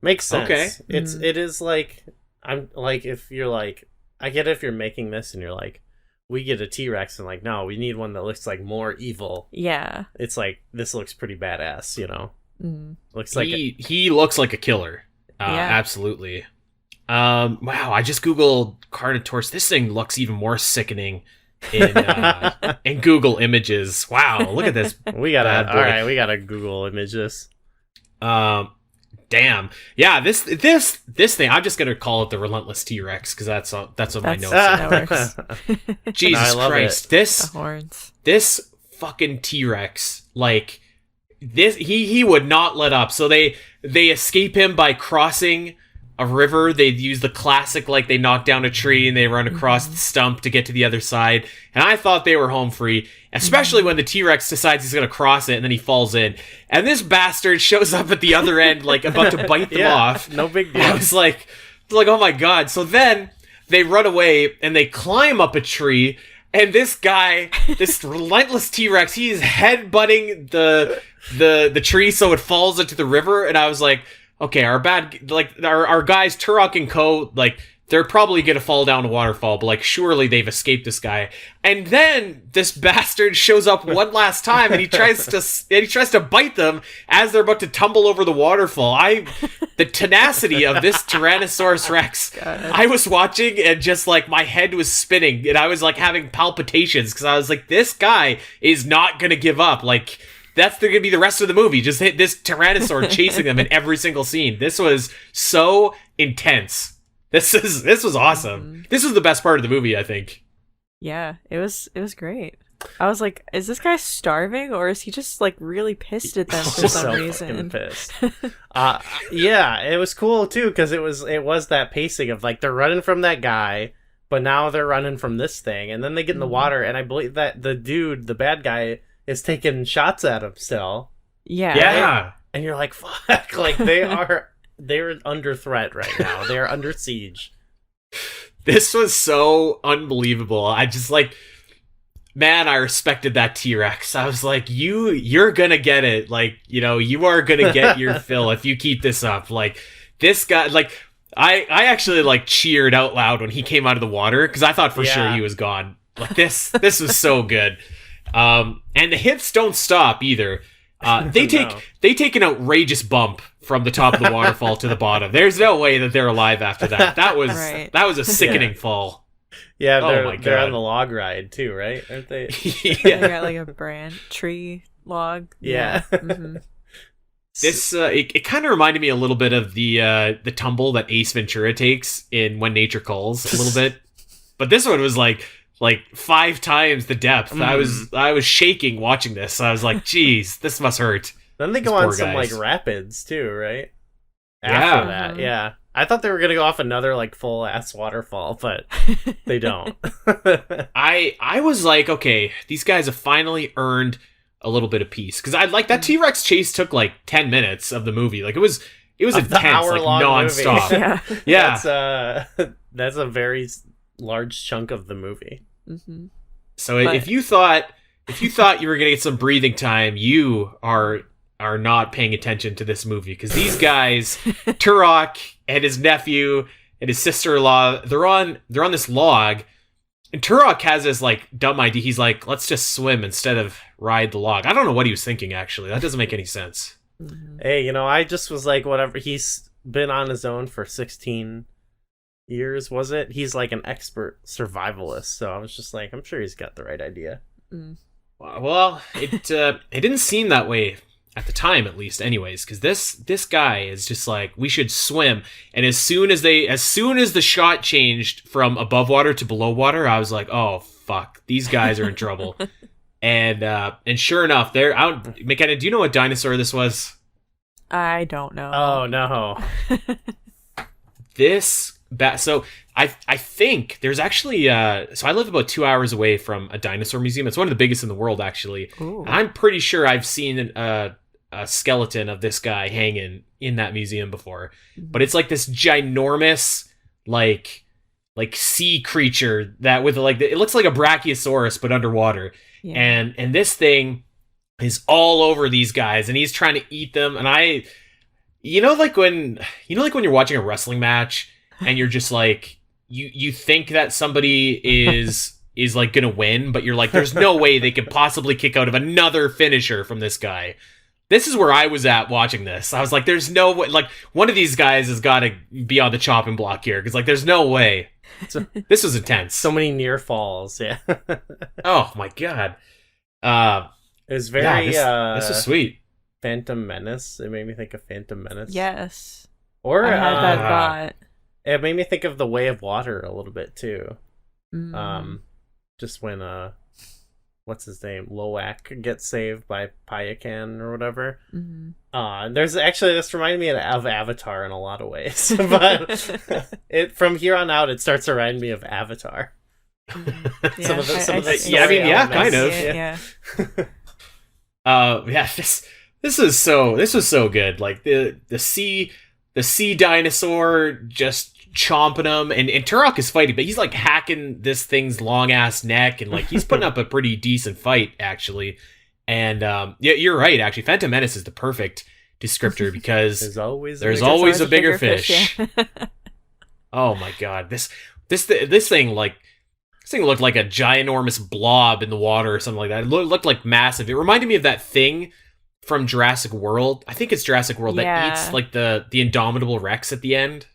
Makes sense. Okay. It is like, I'm like, if you're like, I get it if you're making this and you're like, we get a T-Rex and like, no, we need one that looks like more evil. Yeah. It's like, this looks pretty badass, you know? Looks like he looks like a killer. Absolutely. Wow, I just googled Carnotaurus. This thing looks even more sickening in Google Images. Wow, look at this. We gotta Google image this. Damn. Yeah, this thing, I'm just gonna call it the Relentless T-Rex because that's what my notes say. Jesus Christ. The horns. This fucking T-Rex, like this he would not let up. So they escape him by crossing a river. They'd use the classic, like they knock down a tree and they run across the stump to get to the other side. And I thought they were home free, especially when the T-Rex decides he's going to cross it and then he falls in. And this bastard shows up at the other end, like about to bite them off. No big deal. I was like, oh my god. So then they run away and they climb up a tree. And this guy, this relentless T-Rex, he's headbutting the tree so it falls into the river. And I was like, okay, our guys, Turok and Co., like, they're probably gonna fall down a waterfall, but like, surely they've escaped this guy. And then this bastard shows up one last time, and he tries to bite them as they're about to tumble over the waterfall. The tenacity of this Tyrannosaurus Rex. God. I was watching, and just like my head was spinning, and I was like having palpitations because I was like, this guy is not gonna give up. Like, that's going to be the rest of the movie. Just hit this Tyrannosaur chasing them in every single scene. This was so intense. This was awesome. This was the best part of the movie, I think. Yeah, it was great. I was like, is this guy starving or is he just like really pissed at them for some reason? Pissed. Yeah, it was cool too because it was that pacing of like they're running from that guy, but now they're running from this thing, and then they get in the water, and I believe that the bad guy, is taking shots at him still. Yeah. And you're like, fuck, like they're under threat right now. They're under siege. This was so unbelievable. I just like, man, I respected that T-Rex. I was like, you're gonna get it. Like, you know, you are gonna get your fill if you keep this up. Like, this guy, like, I actually like cheered out loud when he came out of the water because I thought for sure he was gone. Like, this was so good. And the hits don't stop either. They take an outrageous bump from the top of the waterfall to the bottom. There's no way that they're alive after that. That was a sickening fall. Yeah, they're on the log ride too, right? Aren't they? They got like a tree log. Yeah. it kind of reminded me a little bit of the tumble that Ace Ventura takes in When Nature Calls a little bit, but this one was like 5 times the depth. I was shaking watching this. I was like, geez, this must hurt. Then they go on some like rapids too, right? After that, yeah. I thought they were gonna go off another like full ass waterfall, but they don't. I was like, okay, these guys have finally earned a little bit of peace, because I like that T-Rex chase took like 10 minutes of the movie. Like it was intense, like nonstop. Yeah. That's a very large chunk of the movie. Mm-hmm. So if you thought you were gonna get some breathing time, you are not paying attention to this movie, because these guys, Turok and his nephew and his sister-in-law, they're on this log, and Turok has this like dumb idea. He's like, let's just swim instead of ride the log. I don't know what he was thinking, actually. That doesn't make any sense. Hey, I just was like, whatever. He's been on his own for 16 years, was it? He's like an expert survivalist, so I was just like, I'm sure he's got the right idea. Well, it didn't seem that way at the time, at least, anyways, because this guy is just like, we should swim. And as soon as the shot changed from above water to below water, I was like, oh fuck, these guys are in trouble. And sure enough, they're out. McKenna, do you know what dinosaur this was? I don't know. Oh no. So I think there's actually so I live about 2 hours away from a dinosaur museum. It's one of the biggest in the world, actually. And I'm pretty sure I've seen a skeleton of this guy hanging in that museum before. But it's like this ginormous like sea creature that with like it looks like a brachiosaurus but underwater. Yeah. And this thing is all over these guys, and he's trying to eat them. And like when you're watching a wrestling match and you're just like, you think that somebody is like gonna win, but you're like, there's no way they could possibly kick out of another finisher from this guy. This is where I was at watching this. I was like, there's no way, like, one of these guys has got to be on the chopping block here, because like there's no way. This was intense. So many near falls. Yeah. Oh my god. It was very this was sweet. Phantom Menace. It made me think of Phantom Menace. Yes. Or I had that thought. It made me think of The Way of Water a little bit too. Just when what's his name, Loak gets saved by Payakan or whatever. This reminded me of Avatar in a lot of ways, but from here on out it starts to remind me of Avatar. Some of the kind of. Yeah. This was so good. Like the sea dinosaur just chomping him, and Turok is fighting, but he's like hacking this thing's long ass neck, and like he's putting up a pretty decent fight, actually. And yeah, you're right, actually. Phantom Menace is the perfect descriptor, because there's always a bigger fish. Yeah. Oh my god, this thing looked like a ginormous blob in the water or something like that. It looked like massive. It reminded me of that thing from Jurassic World. I think it's Jurassic World that eats like the Indomitable Rex at the end.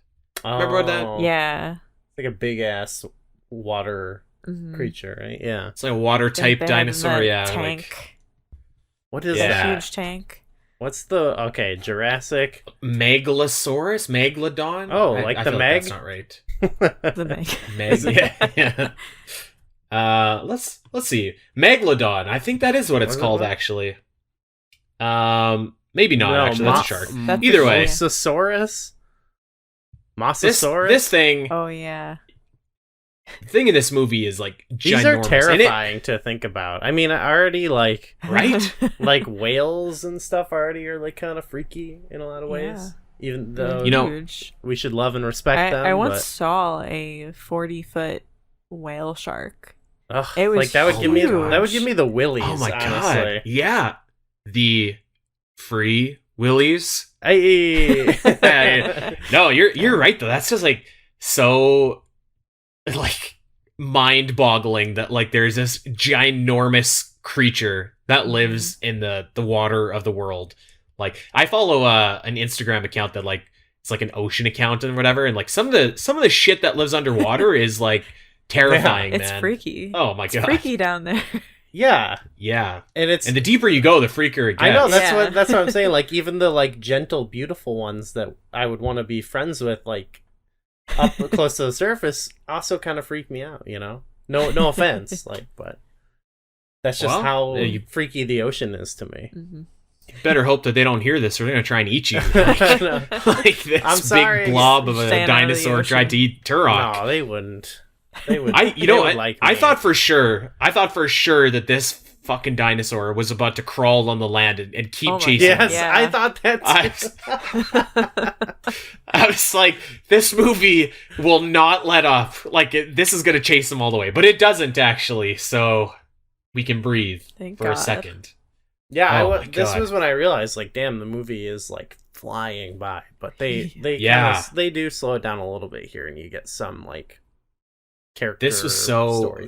Remember that? Yeah. It's like a big ass water creature, right? Yeah. It's like a water type dinosaur, yeah. Tank. Like, What is that? Huge tank. What's the Jurassic Megalosaurus? Megalodon? Oh, like the Meg? That's not right. The Meg. Yeah. Let's see. Megalodon. I think that is what it's called, actually. Maybe not, actually. That's a shark. Either way. Mosasaurus? This thing. Oh, yeah. The thing in this movie is like ginormous. These are terrifying to think about. I mean, already like right, like whales and stuff already are like kind of freaky in a lot of ways. Even though we should love and respect them. I once saw a 40-foot whale shark. Ugh, it was like that would give me the willies. Oh my honestly. god! Yeah, the free willies. Hey. No, you're right though. That's just like so like mind-boggling that like there's this ginormous creature that lives in the water of the world. Like I follow an Instagram account that like it's like an ocean account and whatever, and like some of the shit that lives underwater is like terrifying. It's man. Freaky. Oh my god, freaky down there. Yeah. And the deeper you go, the freakier it gets. I know, that's what I'm saying. Like, even the like gentle, beautiful ones that I would want to be friends with, like up close to the surface, also kind of freak me out. You know, no offense, like, but that's just how freaky the ocean is to me. Mm-hmm. You better hope that they don't hear this, or they're gonna try and eat you. Like this I'm sorry, big blob of a dinosaur tried to eat Turok. No, they wouldn't. I thought for sure that this fucking dinosaur was about to crawl on the land and keep chasing. Yes, yeah. I thought that too. I was like, this movie will not let up. Like, this is going to chase them all the way. But it doesn't, actually, so we can breathe a second. Yeah, this was when I realized, like, damn, the movie is, like, flying by. But they do slow it down a little bit here, and you get some, like, character. This was so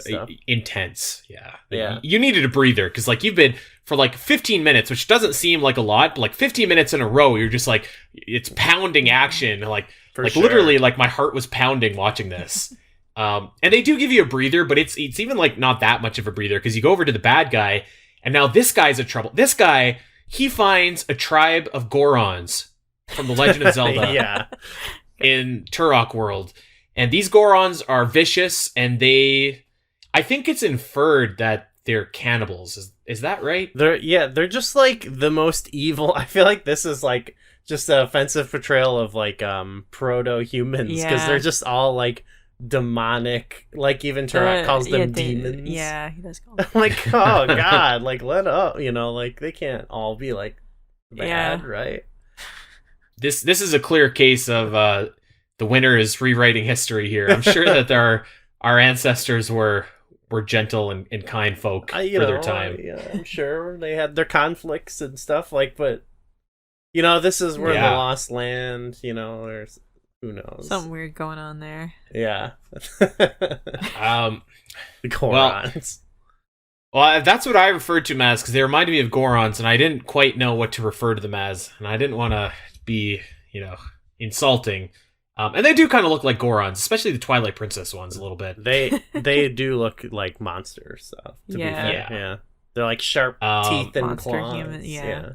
intense. Yeah. You needed a breather because like you've been for like 15 minutes, which doesn't seem like a lot, but like 15 minutes in a row, you're just like, it's pounding action. Like literally, like my heart was pounding watching this. And they do give you a breather, but it's even like not that much of a breather because you go over to the bad guy, and now this guy's in trouble. This guy, he finds a tribe of Gorons from the Legend of Zelda. In Turok world. And these Gorons are vicious, and I think it's inferred that they're cannibals. Is that right? They're just like the most evil. I feel like this is like just an offensive portrayal of like proto-humans because they're just all like demonic. Like even Turok calls them demons. Yeah, he does call them. I'm like, oh god, like let up, you know, like they can't all be like bad, right? This is a clear case of the winner is rewriting history here. I'm sure that our ancestors were gentle and kind folk for their time. Yeah, I'm sure they had their conflicts and stuff. Like, but you know, this is where the Lost Land. You know, there's who knows, something weird going on there. Yeah. The Gorons. Well, that's what I referred to them as because they reminded me of Gorons, and I didn't quite know what to refer to them as, and I didn't want to be, insulting. And they do kind of look like Gorons, especially the Twilight Princess ones a little bit. They do look like monsters, so to be fair. Yeah. They're like sharp teeth and claws. Yeah.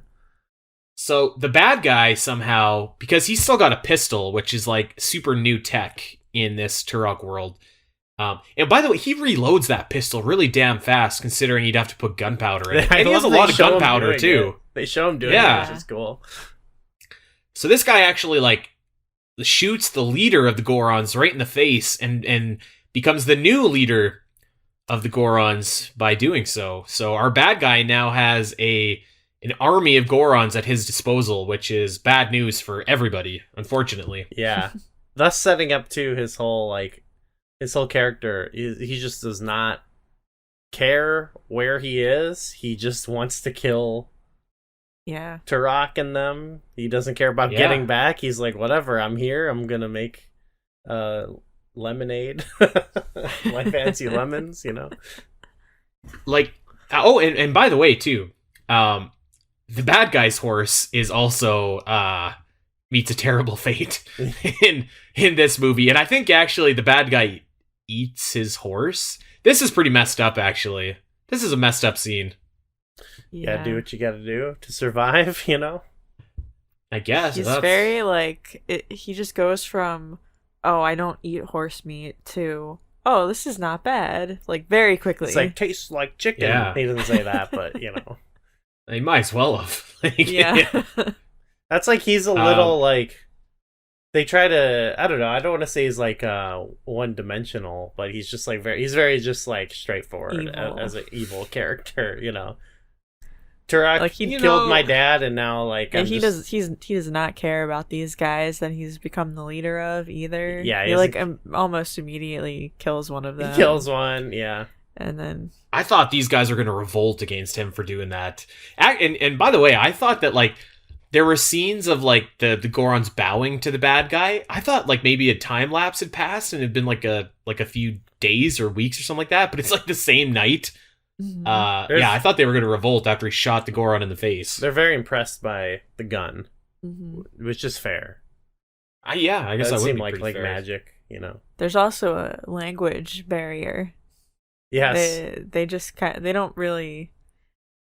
So the bad guy somehow, because he's still got a pistol, which is like super new tech in this Turok world. And by the way, he reloads that pistol really damn fast, considering he'd have to put gunpowder in it. And he has a lot of gunpowder too. They show him doing it, which is cool. So this guy actually like shoots the leader of the Gorons right in the face and becomes the new leader of the Gorons by doing so. So our bad guy now has an army of Gorons at his disposal, which is bad news for everybody, unfortunately. Yeah. Thus setting up to his whole character. He just does not care where he is. He just wants to kill Turok and them. He doesn't care about getting back. He's like, whatever, I'm here. I'm gonna make lemonade. My fancy lemons, Like, and by the way, too, the bad guy's horse is also meets a terrible fate in this movie. And I think actually the bad guy eats his horse. This is pretty messed up, actually. This is a messed up scene. Yeah, do what you gotta do to survive, I guess. He's very, he just goes from, oh, I don't eat horse meat, to, oh, this is not bad, very quickly. It's like, tastes like chicken. Yeah. He doesn't say that, but, He might as well have. Yeah. That's he's a little, they try to, I don't know, I don't want to say he's, one-dimensional, but he's just, he's very just, straightforward as an evil character, Turok, he killed my dad, and now and he does not care about these guys that he's become the leader of either. Yeah, he almost immediately kills one of them. He kills one, yeah, and then I thought these guys were going to revolt against him for doing that. And by the way, I thought that there were scenes of the Gorons bowing to the bad guy. I thought maybe a time lapse had passed and it had been a few days or weeks or something like that. But it's the same night. Mm-hmm. I thought they were going to revolt after he shot the Goron in the face. They're very impressed by the gun, which is fair. I guess that would seem like magic, There's also a language barrier. Yes. They just they don't really.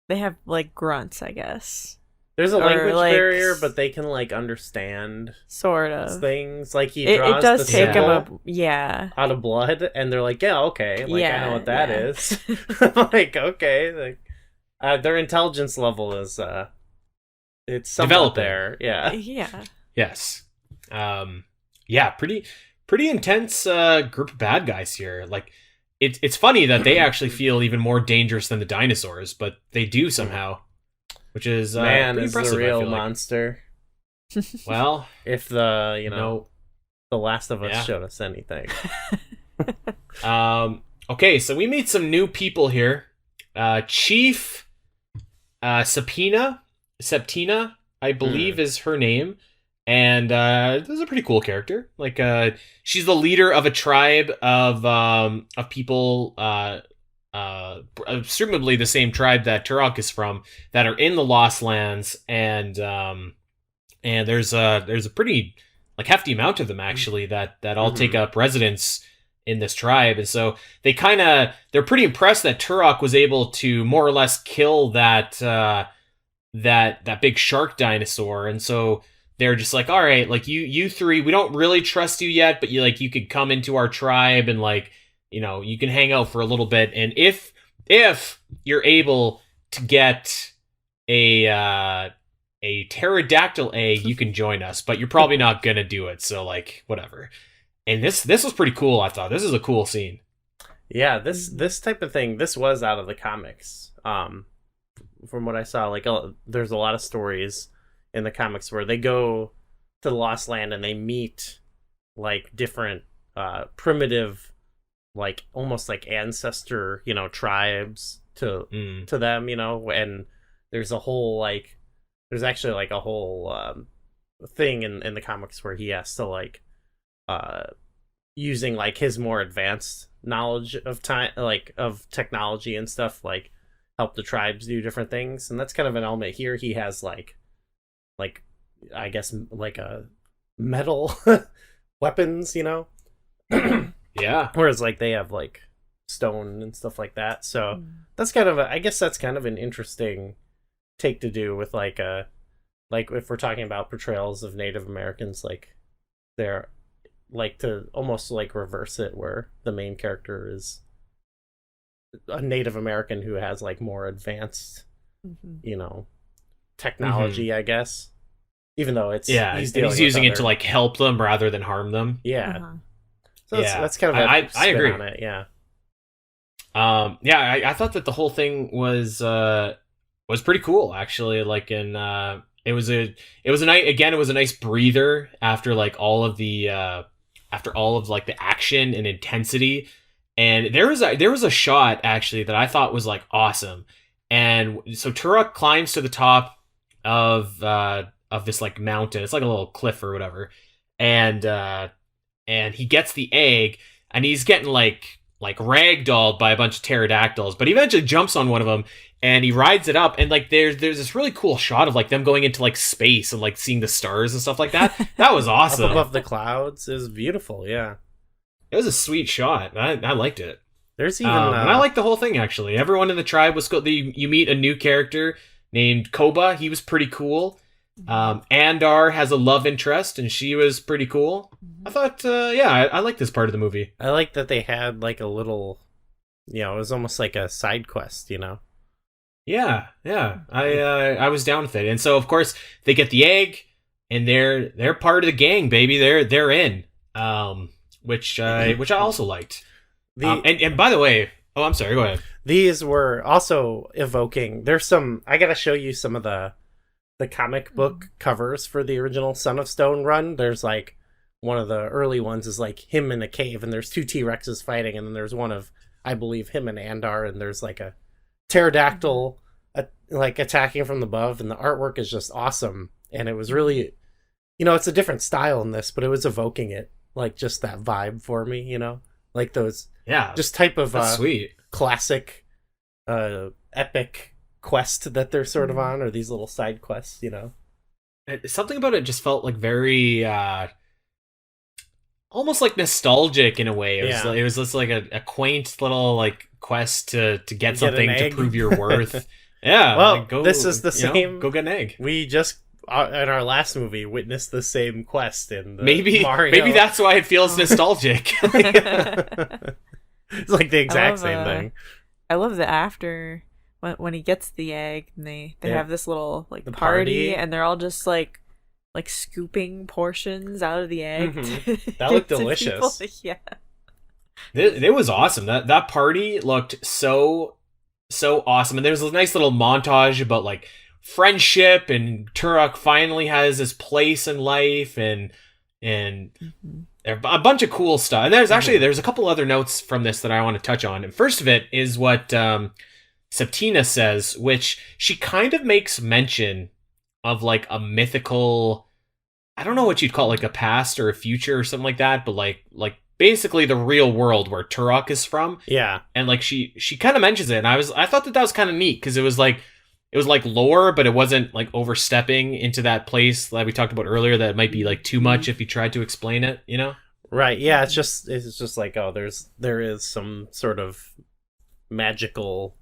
They have like grunts, I guess. There's a language barrier, but they can like understand sort of things. Like he draws it does the take symbol out of blood, and they're like, yeah, okay, like I know what that is. Like okay, like their intelligence level is it's somewhat there. Yeah. Yeah. Yes. Yeah, pretty intense group of bad guys here. Like it's funny that they actually feel even more dangerous than the dinosaurs, but they do somehow, which is man is impressive, the real monster. Well, if the the Last of Us showed us anything. Okay, so we meet some new people here. Chief Septina, I believe is her name. And this is a pretty cool character. Like, she's the leader of a tribe of people, presumably the same tribe that Turok is from, that are in the Lost Lands, and there's a pretty like hefty amount of them actually that all take up residence in this tribe, and so they're pretty impressed that Turok was able to more or less kill that big shark dinosaur, and so they're just like, all right, like you three, we don't really trust you yet, but you could come into our tribe and like, you can hang out for a little bit. And if you're able to get a pterodactyl egg, you can join us, but you're probably not going to do it. So like, whatever. And this was pretty cool. I thought this is a cool scene. Yeah. This type of thing, this was out of the comics. From what I saw, like there's a lot of stories in the comics where they go to the Lost Land and they meet like different primitive, like almost like ancestor, tribes to them, and there's a whole there's actually like a whole thing in the comics where he has to like using like his more advanced knowledge of time, like of technology and stuff, like help the tribes do different things. And that's kind of an element here. He has like I guess like a metal weapons, Yeah. Whereas like they have like stone and stuff like that. So that's kind of I guess that's kind of an interesting take to do with like if we're talking about portrayals of Native Americans, like they're like to almost like reverse it where the main character is a Native American who has like more advanced, technology, I guess. Even though it's he's using it to like help them rather than harm them. Yeah. So that's kind of I agree on it. Yeah. I thought that the whole thing was pretty cool actually. Like it was a nice breather after like all of the like the action and intensity. And there was a shot actually that I thought was like awesome. And so Turok climbs to the top of this like mountain. It's like a little cliff or whatever. And he gets the egg, and he's getting like ragdolled by a bunch of pterodactyls, but he eventually jumps on one of them and he rides it up, and like there's this really cool shot of like them going into like space and like seeing the stars and stuff like that. That was awesome. Up above the clouds is beautiful. Yeah. It was a sweet shot. I liked it. There's even and I liked the whole thing actually. Everyone in the tribe was cool. You meet a new character named Koba. He was pretty cool. Andar has a love interest, and she was pretty cool. I thought, I like this part of the movie. I like that they had like a little, it was almost like a side quest, Yeah. I was down with it, and so of course they get the egg, and they're part of the gang, baby. They're in, which I also liked. And by the way, I'm sorry. Go ahead. These were also evoking. There's some. I gotta show you some of the comic book covers for the original Son of Stone run. There's like one of the early ones is like him in a cave, and there's two T-Rexes fighting, and then there's one of, I believe, him and Andar, and there's like a pterodactyl like attacking from above, and the artwork is just awesome. And it was really, it's a different style in this, but it was evoking it, like just that vibe for me, like those just type of sweet classic epic quest that they're sort of on, or these little side quests, Something about it just felt like very almost like nostalgic in a way. It was just like a quaint little like quest to get something to prove your worth. Well, this is the same. Go get an egg. We just in our last movie witnessed the same quest in the maybe that's why it feels nostalgic. It's like the exact same thing. I love the after when he gets the egg and they have this little like party and they're all just like scooping portions out of the egg. Mm-hmm. That looked delicious. Yeah. It was awesome. That party looked so awesome. And there's a nice little montage about like friendship, and Turok finally has his place in life, and a bunch of cool stuff. And there's a couple other notes from this that I want to touch on. And first of it is what Septina says, which she kind of makes mention of like a mythical, I don't know what you'd call it, like a past or a future or something like that, but like basically the real world where Turok is from. Yeah. And like she kind of mentions it, and I thought that was kind of neat, because it was like lore, but it wasn't like overstepping into that place that we talked about earlier that might be like too much if you tried to explain it, you know? Right. Yeah, it's just like, oh, there is some sort of magical,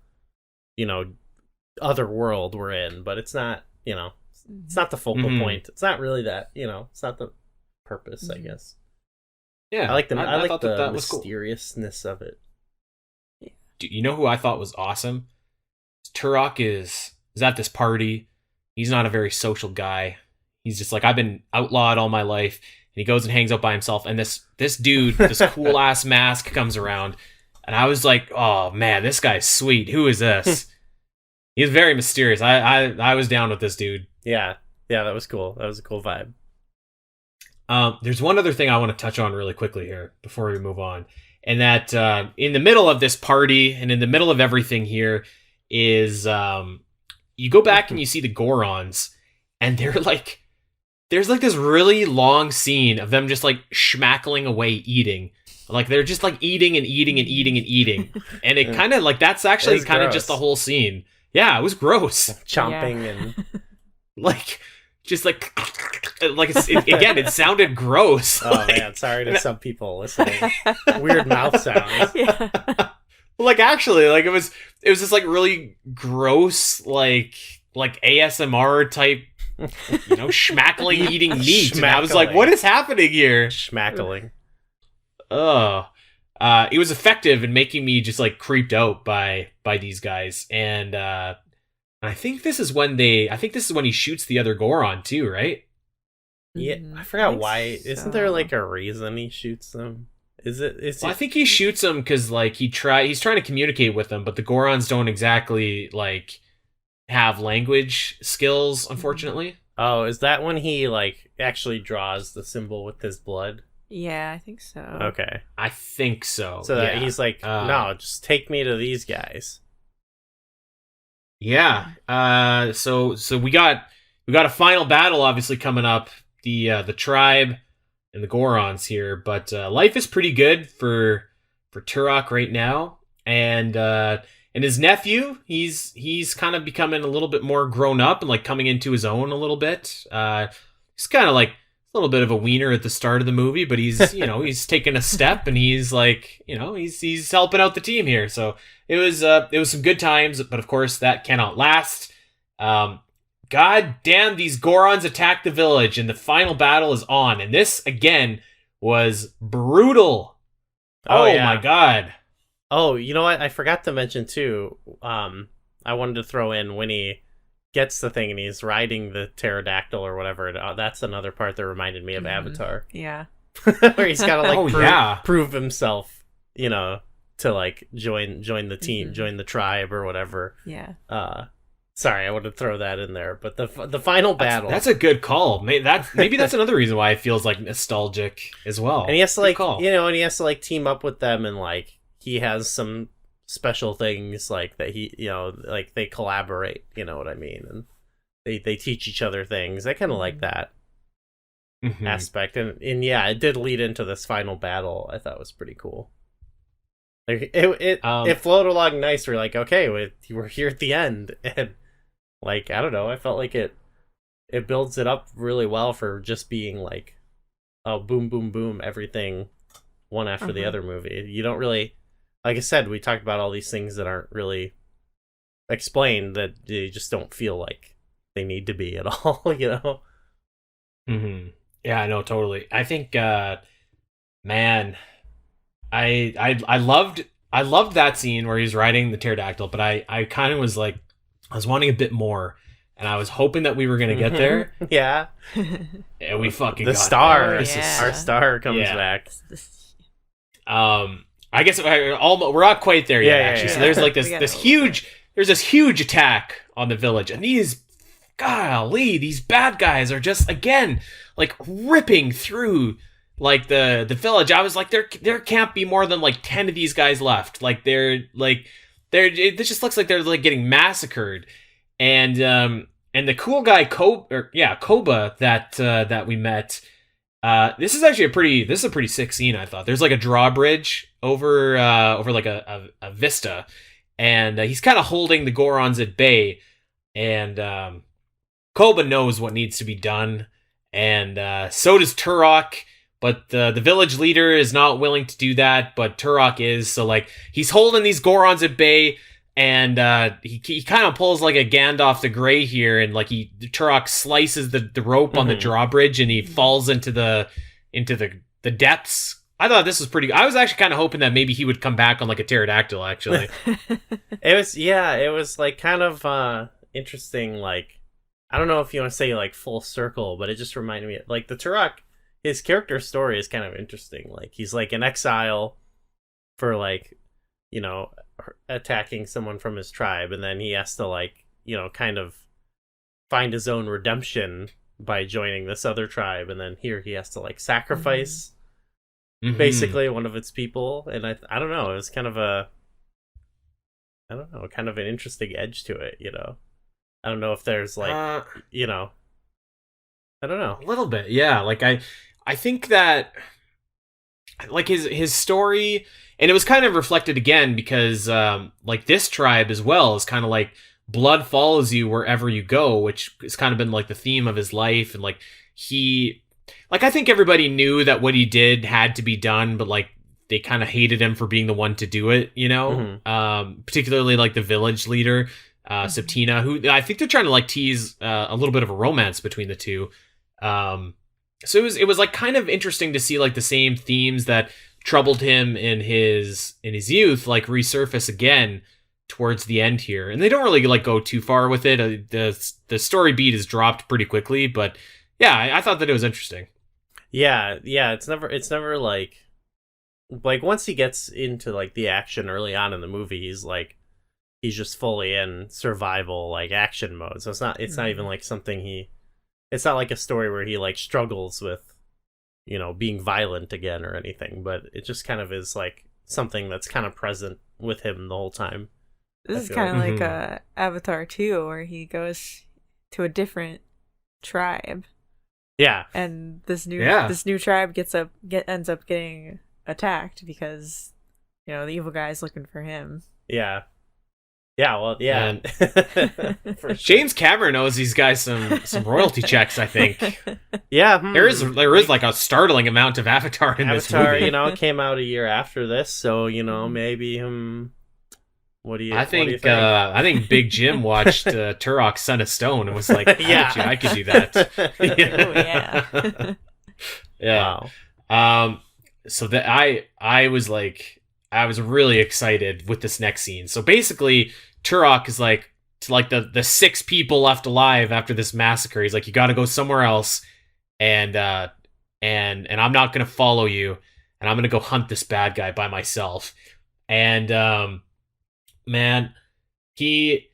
other world we're in, but it's not, it's not the focal point. It's not really that, it's not the purpose, I guess. Yeah. I like the mysteriousness of it. Do you know who I thought was awesome? Turok is at this party. He's not a very social guy. He's just like, I've been outlawed all my life. And he goes and hangs out by himself. And this dude, this cool ass mask comes around. And I was like, oh man, this guy's sweet. Who is this? He's very mysterious. I was down with this dude. Yeah, that was cool. That was a cool vibe. There's one other thing I want to touch on really quickly here before we move on. And that in the middle of this party and in the middle of everything here is you go back and you see the Gorons, and they're like, there's like this really long scene of them just like schmackling away eating. Like they're just like eating and eating and eating and eating. And it kind of like, that's actually kind of just the whole scene. Yeah, it was gross. Chomping and like, just like again, it sounded gross. Oh like, man, sorry to some people listening. Weird mouth sounds. Yeah. Like actually, like it was just like really gross, like ASMR type, schmackling eating meat. And I was like, what is happening here? Schmackling. Oh, it was effective in making me just like creeped out by these guys, and I think this is when he shoots the other Goron too, right? Yeah, I forgot why. So. Isn't there like a reason he shoots them? I think he shoots them because like he's trying to communicate with them, but the Gorons don't exactly like have language skills, unfortunately. Oh, is that when he like actually draws the symbol with his blood? Yeah, I think so. Okay, I think so. So that he's like, no, just take me to these guys. Yeah. So we got a final battle obviously coming up. The tribe and the Gorons here, but life is pretty good for Turok right now, and his nephew, he's kind of becoming a little bit more grown up and like coming into his own a little bit. He's kind of like a little bit of a wiener at the start of the movie, but he's he's taking a step, and he's like he's helping out the team here. So it was some good times, but of course that cannot last. God damn, these Gorons attack the village, and the final battle is on. And this, again, was brutal. Oh yeah. My God. Oh, you know what? I forgot to mention, too. I wanted to throw in when he gets the thing and he's riding the pterodactyl or whatever. That's another part that reminded me of Avatar. Yeah. Where he's got to, like, prove himself, to, like, join the team, join the tribe or whatever. Yeah. Sorry, I wanted to throw that in there, but the final battle. That's a good call. Maybe that's another reason why it feels like nostalgic as well. And he has to and he has to like team up with them, and like he has some special things like that he like they collaborate. You know what I mean? And they teach each other things. I kind of like that aspect, and yeah, it did lead into this final battle. I thought was pretty cool. Like it flowed along nice. We're like, okay, we're here at the end, and like I don't know, I felt like it builds it up really well for just being like, oh, boom, boom, boom, everything one after the other movie. You don't really, like I said, we talked about all these things that aren't really explained, that they just don't feel like they need to be at all, you know? Mm-hmm. Yeah, no, totally. I think, man, I loved that scene where he's riding the pterodactyl, but I kind of was like, I was wanting a bit more, and I was hoping that we were gonna get there. Yeah, and we fucking the got star. there. Our star comes back. I guess we're not quite there yet, actually. So there's like there's this huge attack on the village, and these bad guys are just again like ripping through like the village. I was like, there can't be more than like 10 of these guys left. Like it just looks like they're like getting massacred. And the cool guy Koba that we met. This is actually a pretty sick scene, I thought. There's like a drawbridge over like a vista, and he's kind of holding the Gorons at bay, and Koba knows what needs to be done, and so does Turok, but the village leader is not willing to do that, but Turok is, so like he's holding these Gorons at bay, and he kind of pulls like a Gandalf the Grey here, and like Turok slices the rope on the drawbridge, and he falls into the depths. I thought this was pretty. I was actually kind of hoping that maybe he would come back on like a pterodactyl. Actually, it was like kind of interesting. Like, I don't know if you want to say like full circle, but it just reminded me like the Turok. His character story is kind of interesting. Like he's like in exile for like, you know, attacking someone from his tribe, and then he has to like, you know, kind of find his own redemption by joining this other tribe, and then here he has to like sacrifice basically one of its people, and I don't know, it was kind of kind of an interesting edge to it, you know. I don't know if there's like you know, I don't know, a little bit, yeah. Like I think that like his story, and it was kind of reflected again because like this tribe as well is kind of like blood follows you wherever you go, which has kind of been like the theme of his life. And like I think everybody knew that what he did had to be done, but like they kind of hated him for being the one to do it, you know. Particularly like the village leader, Septina, who I think they're trying to like tease a little bit of a romance between the two. So it was like kind of interesting to see like the same themes that troubled him in his youth like resurface again towards the end here, and they don't really like go too far with it. The story beat is dropped pretty quickly, but yeah, I thought that it was interesting. Yeah, it's never like once he gets into like the action early on in the movie, he's just fully in survival like action mode. So it's not even like something it's not like a story where he like struggles with, you know, being violent again or anything, but it just kind of is like something that's kind of present with him the whole time. This is kind of like Avatar 2, where he goes to a different tribe. Yeah. And this new tribe ends up getting attacked because, you know, the evil guy's looking for him. Yeah. Yeah, well, yeah. For sure. James Cameron owes these guys some royalty checks, I think. Yeah. There is like a startling amount of Avatar in this movie. You know, came out a year after this, so, you know, maybe what do you think? I think Big Jim watched Turok Son of Stone and was like, I could do that. Yeah. Yeah. Wow. So that I was like, I was really excited with this next scene. So basically, Turok is like, to like the 6 people left alive after this massacre. He's like, you got to go somewhere else, and I'm not gonna follow you, and I'm gonna go hunt this bad guy by myself. And man, he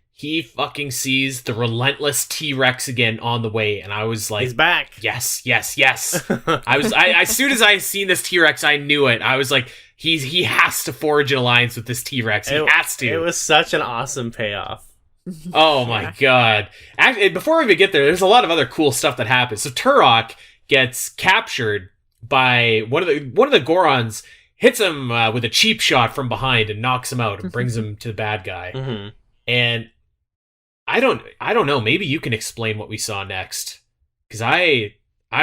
fucking sees the relentless T-Rex again on the way, and I was like, he's back. Yes. As soon as I seen this T-Rex, I knew it. I was like, he has to forge an alliance with this T-Rex. He has to. It was such an awesome payoff. Oh my god. Actually, before we even get there's a lot of other cool stuff that happens. So Turok gets captured by one of the Gorons, hits him with a cheap shot from behind and knocks him out and brings him to the bad guy. And I don't know, maybe you can explain what we saw next, because I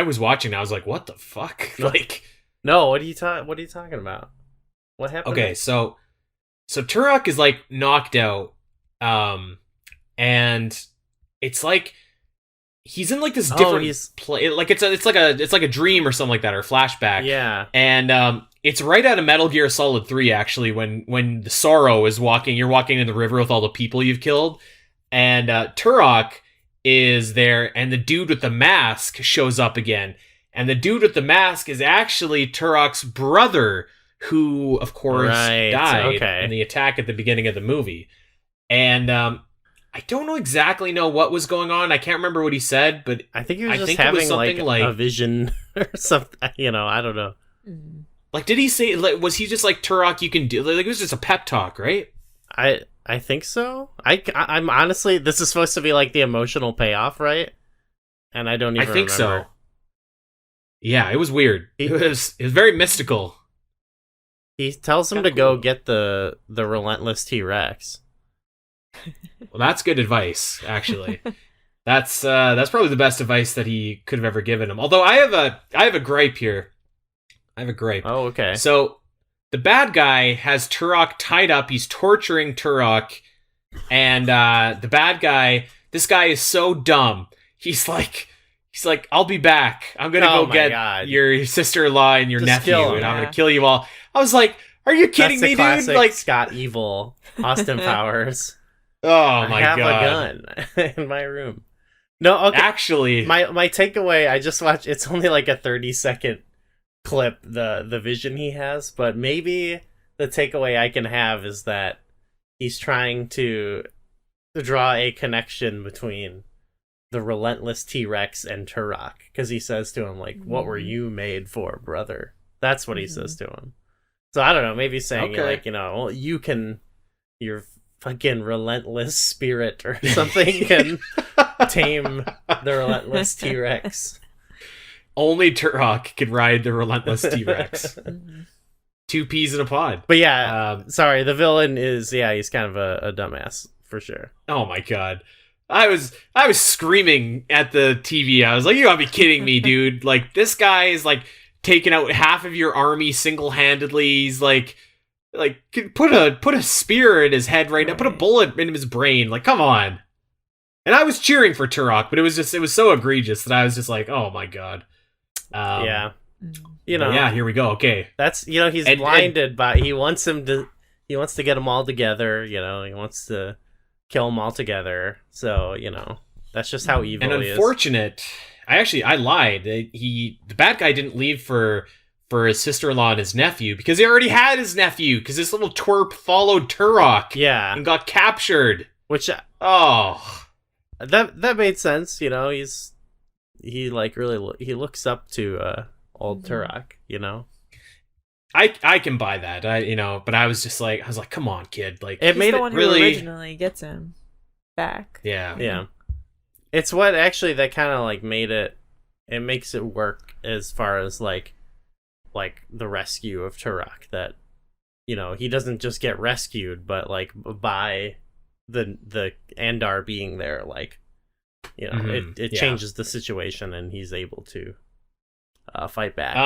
was watching, I was like, what the fuck? Like, no, what are you talking about? What happened? Okay, so So Turok is like knocked out, and it's like he's in like this different play. Like it's like a dream or something like that, or a flashback. Yeah, and it's right out of Metal Gear Solid 3 actually. When the Sorrow is walking, you're walking in the river with all the people you've killed, and Turok is there, and the dude with the mask shows up again, and the dude with the mask is actually Turok's brother, who, of course, died in the attack at the beginning of the movie. And I don't exactly know what was going on. I can't remember what he said, but I think he was just having like a vision or something. You know, I don't know. Like, did he say? Like, was he just like, Turok, you can do? Like, it was just a pep talk, right? I think so. I'm honestly, this is supposed to be like the emotional payoff, right? And I don't even. I think remember. So. Yeah, it was weird. It was very mystical. He tells him to go get the relentless T-Rex. Well, that's good advice, actually. That's probably the best advice that he could have ever given him. Although I have a gripe here. I have a gripe. Oh, okay. So the bad guy has Turok tied up. He's torturing Turok, and the bad guy, this guy is so dumb. He's like, I'll be back. I'm gonna go get your sister-in-law and your nephew, and I'm gonna kill you all. I was like, are you kidding me, dude? Like Scott Evil, Austin Powers. Oh my god! I have a gun in my room. No, okay. Actually, my takeaway. I just watched. It's only like a 30-second clip. The vision he has, but maybe the takeaway I can have is that he's trying to draw a connection between the relentless T-Rex and Turok, because he says to him like, "What were you made for, brother?" That's what he says to him. So I don't know, maybe saying like, you know, well, you can, your fucking relentless spirit or something can tame the relentless T-Rex. Only Turok can ride the relentless T-Rex. 2 peas in a pod. But yeah, sorry, the villain is, he's kind of a dumbass for sure. Oh my god. I was screaming at the TV. I was like, you gotta be kidding me, dude. Like, this guy is like taking out half of your army single-handedly. He's like put a spear in his head right now, put a bullet in his brain. Like, come on. And I was cheering for Turok, but it was so egregious that I was just like, oh my god. You know, here we go. Okay, that's, you know, he's blinded by, he wants to get them all together. You know, he wants to kill them all together. So, you know, that's just how evil he is. And unfortunate. I lied. The bad guy didn't leave for his sister-in-law and his nephew, because he already had his nephew, because this little twerp followed Turok. Yeah. And got captured. Which, that made sense. You know, he looks up to old Turok, you know. I can buy that. But I was like, come on, kid. Like, it made the one who originally gets him back. Yeah. It's what actually that kind of like it makes it work as far as like the rescue of Turok, that, you know, he doesn't just get rescued, but like by the Andar being there, like, you know, it changes the situation and he's able to fight back.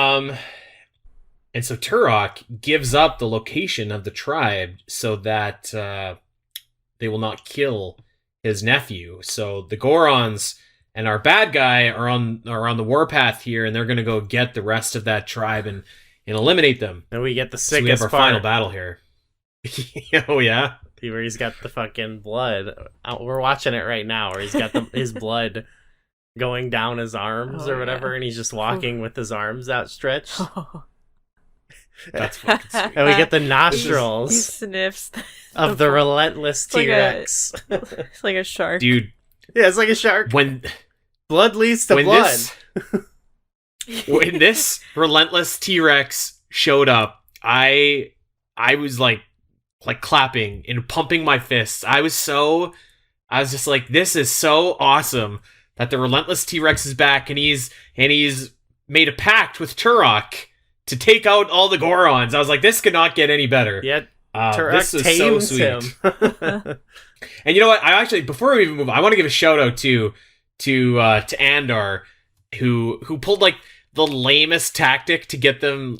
And so Turok gives up the location of the tribe so that they will not kill his nephew. So the Gorons and our bad guy are on the warpath here, and they're going to go get the rest of that tribe and eliminate them. And we get the sickest we have our part. Final battle here. Oh yeah, where he's got the fucking blood. We're watching it right now, where he's got his blood going down his arms or whatever, and he's just walking with his arms outstretched. That's fucking sweet. And we get the nostrils. He sniffs of the relentless T-Rex. It's like a shark, dude. Yeah, it's like a shark. When blood leads to blood. When this relentless T-Rex showed up, I was like clapping and pumping my fists. I was just like, this is so awesome that the relentless T-Rex is back, and he's made a pact with Turok to take out all the Gorons. I was like, this could not get any better. Yet this is so sweet. Him. And you know what? I actually, before we even move on, I want to give a shout out to Andar, who pulled like the lamest tactic to get them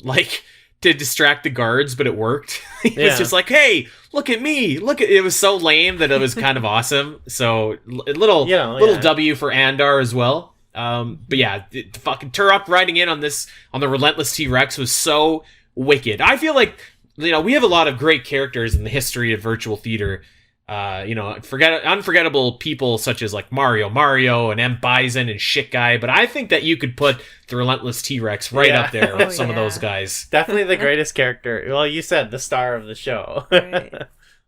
to distract the guards, but it worked. He was just like, "Hey, look at me! Look at." It was so lame that it was kind of awesome. So little W for Andar as well. But yeah, the fucking Turok riding in on the relentless T-Rex was so wicked. I feel like we have a lot of great characters in the history of virtual theater. Unforgettable people such as like Mario and M. Bison and Shit Guy, but I think that you could put the Relentless T-Rex right up there with some of those guys. Definitely the greatest character. Well, you said the star of the show. Right.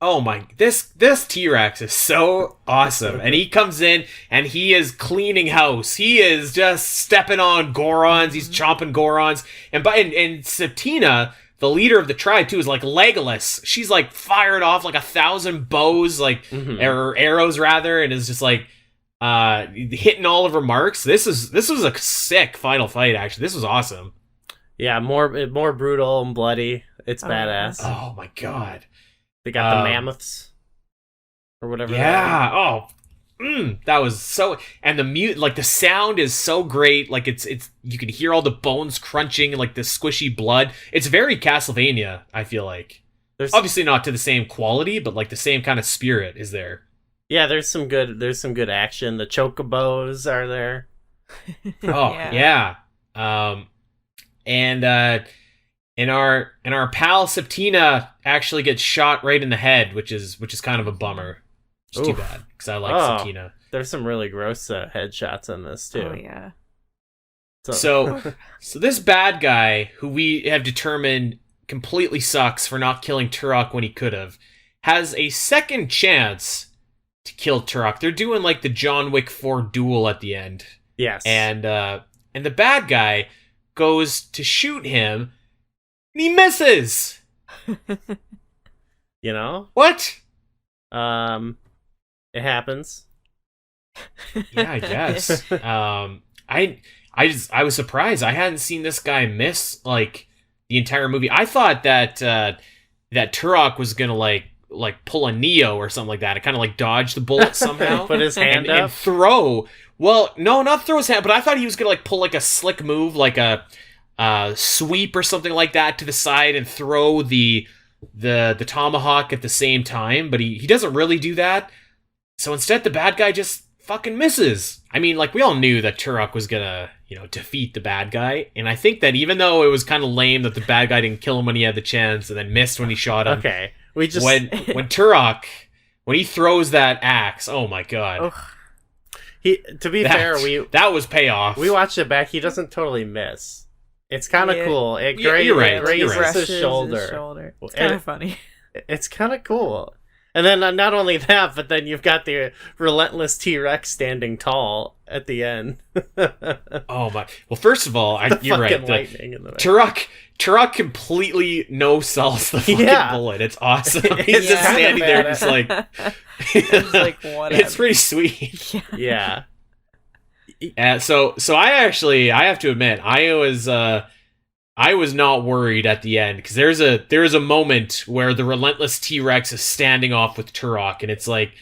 Oh my, this T-Rex is so awesome. And he comes in and he is cleaning house. He is just stepping on Gorons. He's chomping Gorons. And Septina, the leader of the tribe too, is like Legolas. She's like fired off like 1,000 bows, like or arrows rather, and is just like hitting all of her marks. This was a sick final fight. Actually, this was awesome. Yeah, more brutal and bloody. It's badass. Oh my god, they got the mammoths or whatever. Yeah. That was so, and the sound is so great. Like it's you can hear all the bones crunching and like the squishy blood. It's very Castlevania. I feel like there's obviously not to the same quality, but like the same kind of spirit is there. Yeah, there's some good action. The chocobos are there. Yeah. And our pal Septina actually gets shot right in the head, which is kind of a bummer. It's too bad because I like Septina. There's some really gross headshots in this too. Oh yeah. So this bad guy who we have determined completely sucks for not killing Turok when he could have, has a second chance to kill Turok. They're doing like the John Wick 4 duel at the end. Yes. And the bad guy goes to shoot him and he misses. You know? What? It happens. Yeah, I guess. I was surprised. I hadn't seen this guy miss like the entire movie. I thought that that Turok was gonna like pull a Neo or something like that. It kind of like dodge the bullet somehow. Put his hand up and throw. Well, no, not throw his hand, but I thought he was gonna like pull like a slick move, like a sweep or something like that to the side and throw the tomahawk at the same time. But he doesn't really do that. So instead, the bad guy just fucking misses. I mean, like, we all knew that Turok was gonna, defeat the bad guy. And I think that even though it was kind of lame that the bad guy didn't kill him when he had the chance and then missed when he shot him. Okay. We just... When Turok, when he throws that axe, oh my god. To be fair, that was payoff. We watched it back. He doesn't totally miss. It's kind of cool. It you're right. raises his shoulder. It's kind of funny. It's kind of cool. And then not only that, but then you've got the relentless T-Rex standing tall at the end. Oh my! Well, first of all, you're right. Turok completely no-sells the fucking bullet. It's awesome. He's just standing there, just like, it's like whatever. It's pretty sweet. Yeah. So I have to admit, I was not worried at the end because there is a moment where the relentless T-Rex is standing off with Turok, and it's like,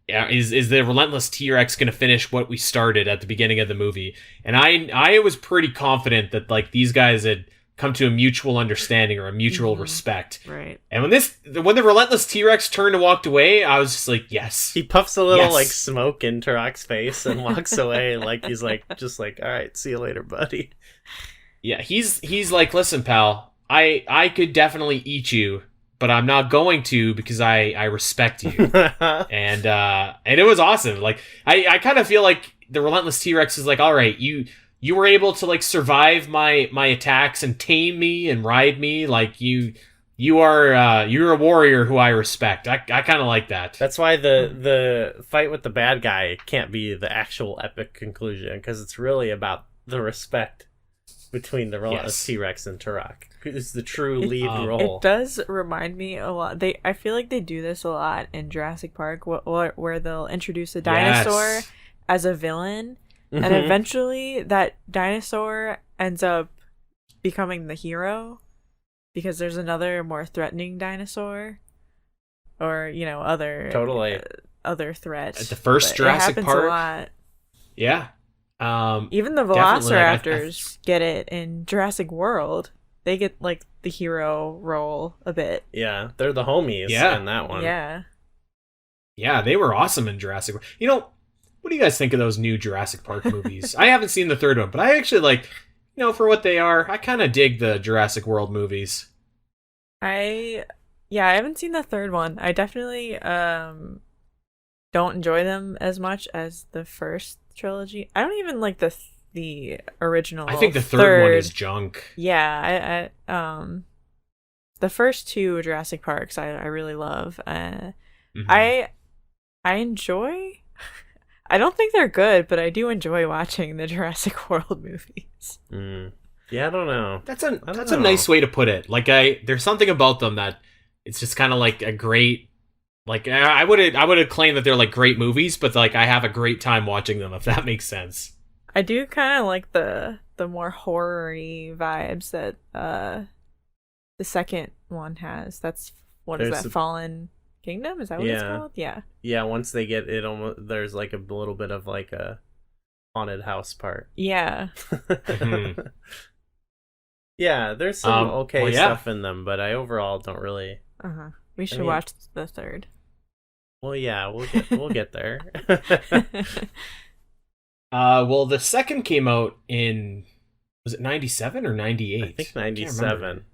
is the relentless T-Rex going to finish what we started at the beginning of the movie? And I was pretty confident that like these guys had come to a mutual understanding or a mutual respect. Right. And when the relentless T-Rex turned and walked away, I was just like, yes. He puffs a little like smoke in Turok's face and walks away like he's like just like, all right, see you later, buddy. Yeah, he's like, listen, pal, I could definitely eat you, but I'm not going to because I respect you. and it was awesome. Like I kind of feel like the relentless T-Rex is like, all right, you were able to like survive my attacks and tame me and ride me. Like you're a warrior who I respect. I kind of like that. That's why the fight with the bad guy can't be the actual epic conclusion, because it's really about the respect between the relentless T-Rex and Turok. It's the true lead role. It does remind me a lot. I feel like they do this a lot in Jurassic Park, where they'll introduce a dinosaur as a villain, and eventually that dinosaur ends up becoming the hero because there's another more threatening dinosaur, or other threat. At the first Jurassic Park, a lot. Yeah. Even the Velociraptors get it in Jurassic World. they get like the hero role a bit. Yeah, they're the homies in that one. Yeah, they were awesome in Jurassic World. You know, what do you guys think of those new Jurassic Park movies? I haven't seen the third one, but I actually like, for what they are, I kind of dig the Jurassic World movies. I haven't seen the third one. I definitely don't enjoy them as much as the first trilogy. I don't even like the original. I think the third one is junk. Yeah, I the first two Jurassic Parks I really love. I enjoy. I don't think they're good, but I do enjoy watching the Jurassic World movies. Yeah, I don't know. That's a nice way to put it. Like there's something about them that it's just kind of like a great. Like I would claim that they're like great movies, but like I have a great time watching them, if that makes sense. I do kind of like the more horror-y vibes that the second one has. That's Fallen Kingdom? Is that what it's called? Yeah. Yeah, once they get it, there's like a little bit of like a haunted house part. Yeah. Yeah, there's some stuff in them, but I overall don't really. We should watch the third. Well, yeah, we'll get there. Well, the second came out in, was it 97 or 98? I think 97.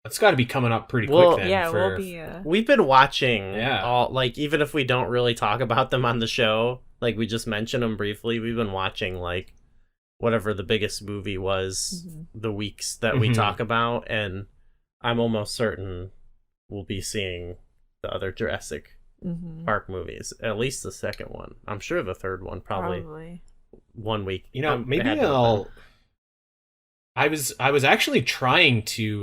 It's got to be coming up pretty quick then. Yeah, we'll be. We've been watching all, like, even if we don't really talk about them on the show, like we just mentioned them briefly, we've been watching like whatever the biggest movie was the weeks that we talk about, and I'm almost certain we'll be seeing the other Jurassic Park movies, at least the second one. I'm sure the third one probably. 1 week. Maybe I was actually trying to.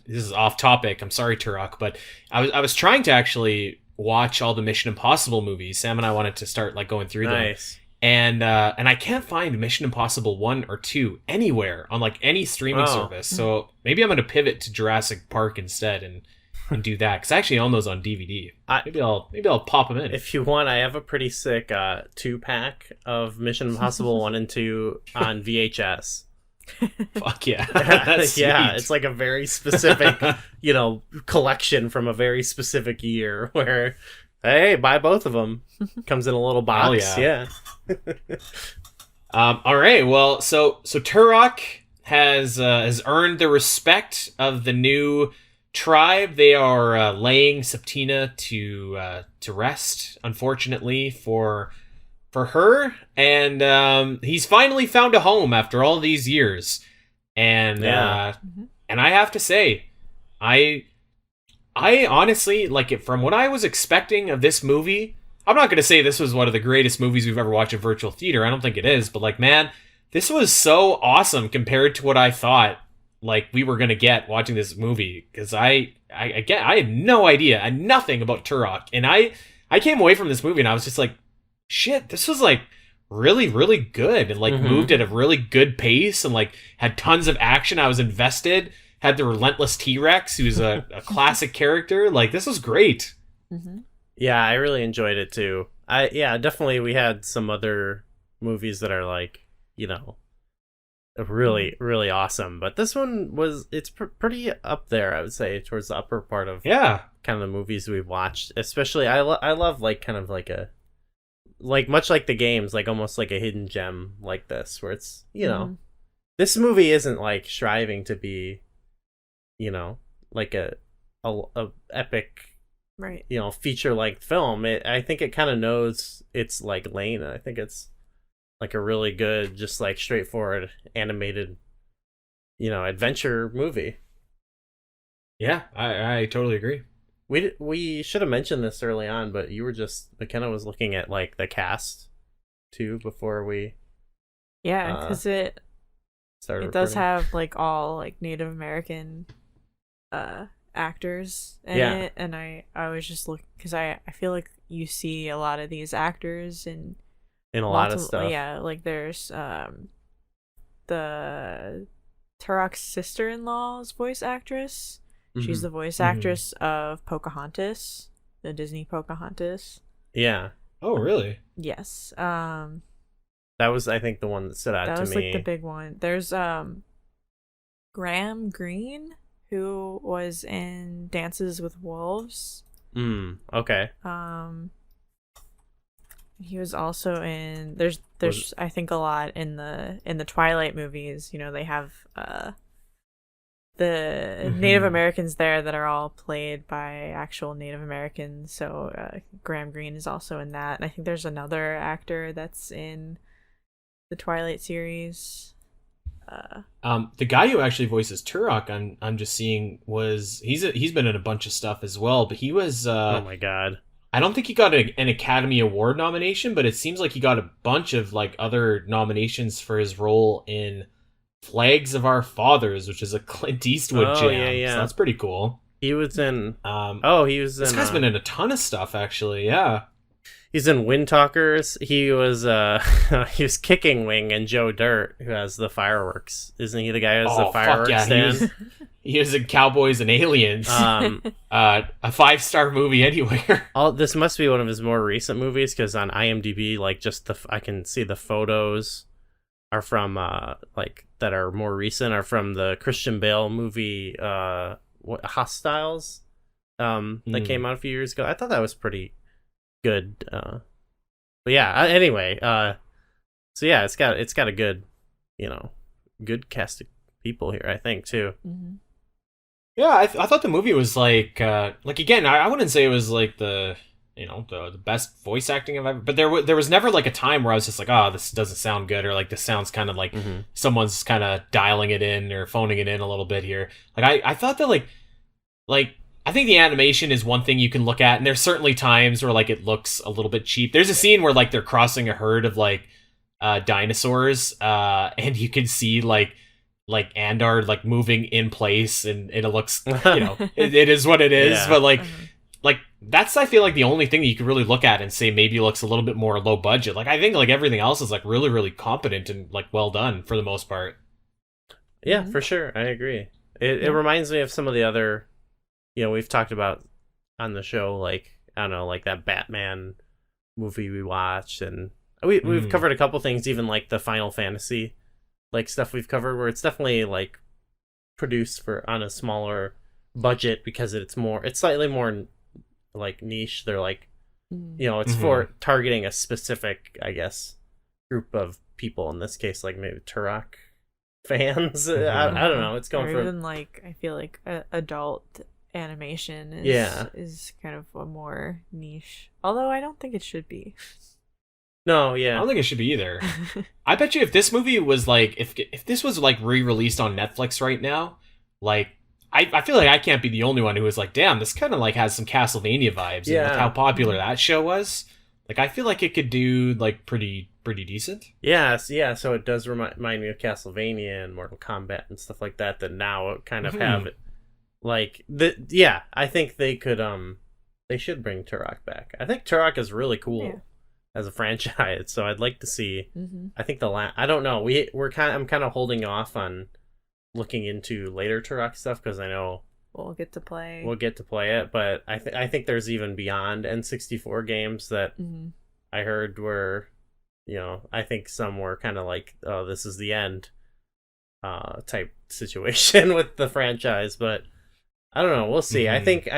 This is off topic. I'm sorry, Turok, but I was trying to actually watch all the Mission Impossible movies. Sam and I wanted to start like going through them. And I can't find Mission Impossible 1 or 2 anywhere on like any streaming service. So maybe I'm going to pivot to Jurassic Park instead and do that, because I actually own those on DVD. Maybe I'll pop them in. If you want, I have a pretty sick 2-pack of Mission Impossible 1 and 2 on VHS. Fuck yeah. That's yeah, it's like a very specific, collection from a very specific year where, hey, buy both of them. Comes in a little box. Yeah. All right. Well, so Turok has earned the respect of the new tribe. They are laying Septina to rest, unfortunately for her, and he's finally found a home after all these years. And and I have to say, I honestly, like, it from what I was expecting of this movie. I'm not going to say this was one of the greatest movies we've ever watched in virtual theater. I don't think it is, but like, man, this was so awesome compared to what I thought like we were going to get watching this movie, because I had no idea and nothing about Turok, and I came away from this movie and I was just like, shit, this was like really, really good, and like moved at a really good pace, and like had tons of action. I was invested. Had the relentless T-Rex, who's a classic character. Like, this was great. Yeah, I really enjoyed it too. Definitely we had some other movies that are like, really, really awesome, but this one it's pretty up there, I would say, towards the upper part of kind of the movies we've watched. Especially I love like kind of like a, like, much like the games, like almost like a hidden gem like this, where it's this movie isn't like striving to be like a epic, right, feature length film. I think it kind of knows its like lane, and I think it's like a really good, just like straightforward animated adventure movie. Yeah, I totally agree. We should have mentioned this early on, but McKenna was looking at like the cast too before we because it does have like all like Native American actors in it, and I was just looking because I feel like you see a lot of these actors in a lot of stuff. Yeah, like there's the Turok's sister-in-law's voice actress. She's the voice actress of Pocahontas, the Disney Pocahontas. Yeah. Oh, really? Yes. That was, I think, the one that stood out to me. That was like the big one. There's Graham Greene, who was in Dances with Wolves. Okay. He was also in there's I think a lot in the Twilight movies. You know, they have the Native Americans there that are all played by actual Native Americans. So Graham Greene is also in that. And I think there's another actor that's in the Twilight series. The guy who actually voices Turok, I'm just seeing he's been in a bunch of stuff as well, but he was oh my god, I don't think he got an Academy Award nomination, but it seems like he got a bunch of like other nominations for his role in Flags of Our Fathers, which is a Clint Eastwood jam. Yeah. So that's pretty cool. He was in this guy's been in a ton of stuff actually. Yeah. He's in Wind Talkers. He was he was Kicking Wing in Joe Dirt, who has the fireworks. Isn't he the guy who has the fireworks stand? He was in Cowboys and Aliens. A 5-star movie anywhere. This must be one of his more recent movies, because on IMDb, like I can see the photos are from that are more recent are from the Christian Bale movie Hostiles that came out a few years ago. I thought that was pretty good, but yeah. Anyway, so yeah, it's got a good, good cast of people here, I think, too. Yeah, I thought the movie was like again, I wouldn't say it was like the best voice acting I've ever, but there was never like a time where I was just like, oh, this doesn't sound good, or like this sounds kind of like someone's kind of dialing it in or phoning it in a little bit here. Like I thought that like I think the animation is one thing you can look at, and there's certainly times where like it looks a little bit cheap. There's a scene where like they're crossing a herd of like dinosaurs, and you can see like Andar like moving in place, and it looks, it is what it is. Yeah. But like that's, I feel like, the only thing that you can really look at and say maybe looks a little bit more low budget. Like I think like everything else is like really, really competent and like well done for the most part. Yeah, for sure. I agree. It reminds me of some of the other, we've talked about on the show, like, I don't know, like that Batman movie we watched, and we've covered a couple things, even like the Final Fantasy like stuff we've covered, where it's definitely like produced on a smaller budget, because it's slightly more like niche. They're like, it's for targeting a specific, I guess, group of people. In this case, like maybe Turok fans. I don't know. It's going for even like, I feel like adult animation is kind of a more niche. Although I don't think it should be. No, yeah. I don't think it should be either. I bet you if this movie was like, if this was like re-released on Netflix right now, like I feel like I can't be the only one who was like, damn, this kind of like has some Castlevania vibes. Yeah. And with how popular that show was. Like I feel like it could do like pretty decent. Yes, yeah. So it does remind me of Castlevania and Mortal Kombat and stuff like that. That now kind of have it. Like I think they could they should bring Turok back. I think Turok is really cool as a franchise, so I'd like to see. I think I don't know. I'm kind of holding off on looking into later Turok stuff, because I know we'll get to play it, but I think there's even beyond N64 games that I heard were, I think some were kind of like, oh, this is the end type situation with the franchise, but I don't know. We'll see. I think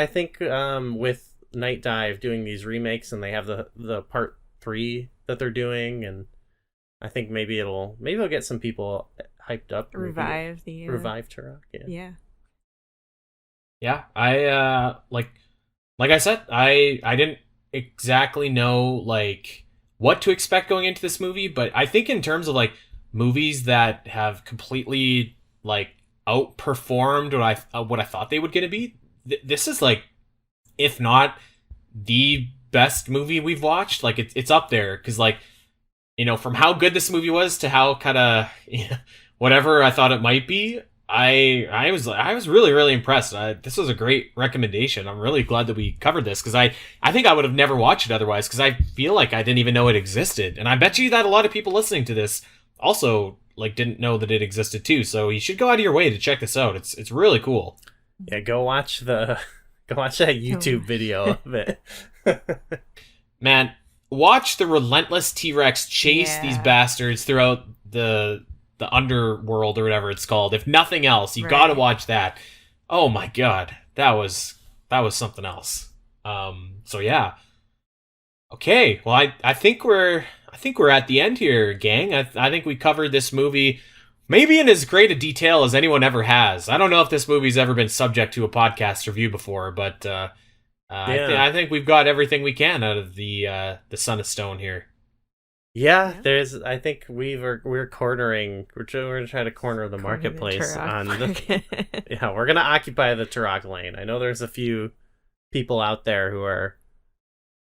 with Night Dive doing these remakes, and they have the part 3 that they're doing, and I think maybe it'll get some people hyped up. Revive Turok. Yeah. I like I said, I didn't exactly know like what to expect going into this movie, but I think in terms of like movies that have completely like outperformed what I thought they were going to be, this is like, if not the best movie we've watched. Like it's up there, because like, from how good this movie was to how kind of whatever I thought it might be, I was really, really impressed. This was a great recommendation. I'm really glad that we covered this, because I think I would have never watched it otherwise, because I feel like I didn't even know it existed, and I bet you that a lot of people listening to this also like didn't know that it existed too. So you should go out of your way to check this out. It's really cool. Yeah, go watch that YouTube video of it. Man, watch the relentless T-Rex chase these bastards throughout the the underworld or whatever it's called. If nothing else, you Right. got to watch that. Oh my god, that was something else. So yeah. Okay, well I think we're at the end here, gang. I think we covered this movie maybe in as great a detail as anyone ever has. I don't know if this movie's ever been subject to a podcast review before, but I think we've got everything we can out of the Son of Stone here. Yeah, I think we're cornering. We're gonna try to corner the marketplace on the. Yeah, we're gonna occupy the Turok lane. I know there's a few people out there who are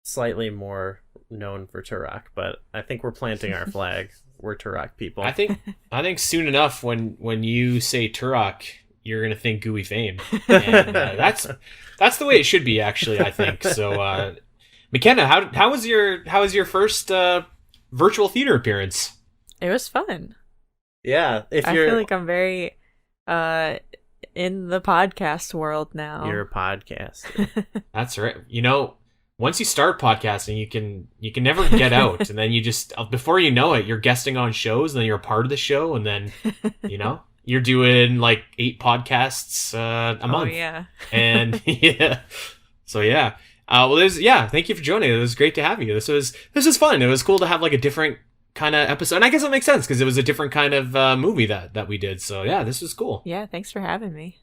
slightly more known for Turok, but I think we're planting our flag. We're Turok people. I think soon enough, when you say Turok, you're gonna think Gooey fame, and that's the way it should be. Actually, I think so. McKenna, how was your first virtual theater appearance? It was fun. Yeah, I feel like I'm very in the podcast world now. You're a podcast. That's right. Once you start podcasting, you can never get out, and then you just before you know it, you're guesting on shows, and then you're a part of the show, and then you're doing like 8 podcasts a month. Oh yeah. And yeah, so yeah. Thank you for joining. It was great to have you. This was fun. It was cool to have like a different kind of episode, and I guess it makes sense because it was a different kind of movie that we did. So yeah, this was cool. Yeah, thanks for having me.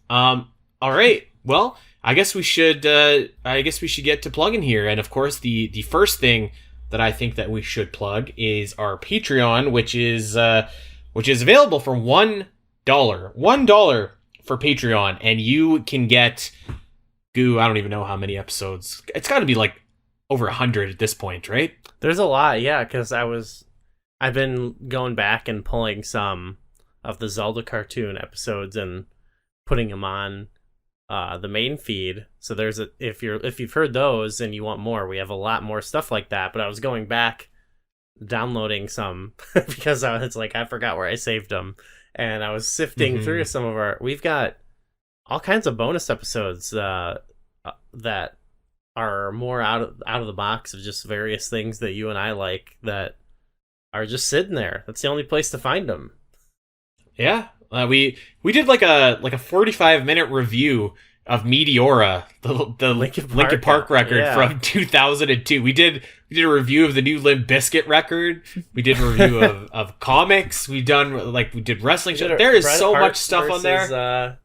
All right. Well, I guess we should get to plugging here, and of course the first thing that I think that we should plug is our Patreon, which is available for $1 for Patreon, and you can get. I don't even know how many episodes. It's got to be like over 100 at this point, right? There's a lot, yeah, because I've been going back and pulling some of the Zelda cartoon episodes and putting them on the main feed. So if you've heard those and you want more, we have a lot more stuff like that. But I was going back, downloading some because it's like I forgot where I saved them, and I was sifting through some of we've got all kinds of bonus episodes that are more out of the box of just various things that you and I like that are just sitting there. That's the only place to find them. Yeah, we did like a 45-minute review of Meteora, the Linkin Park record from 2002. We did a review of the new Limp Bizkit record. We did a review of comics. We did wrestling shows. There is so much stuff on there.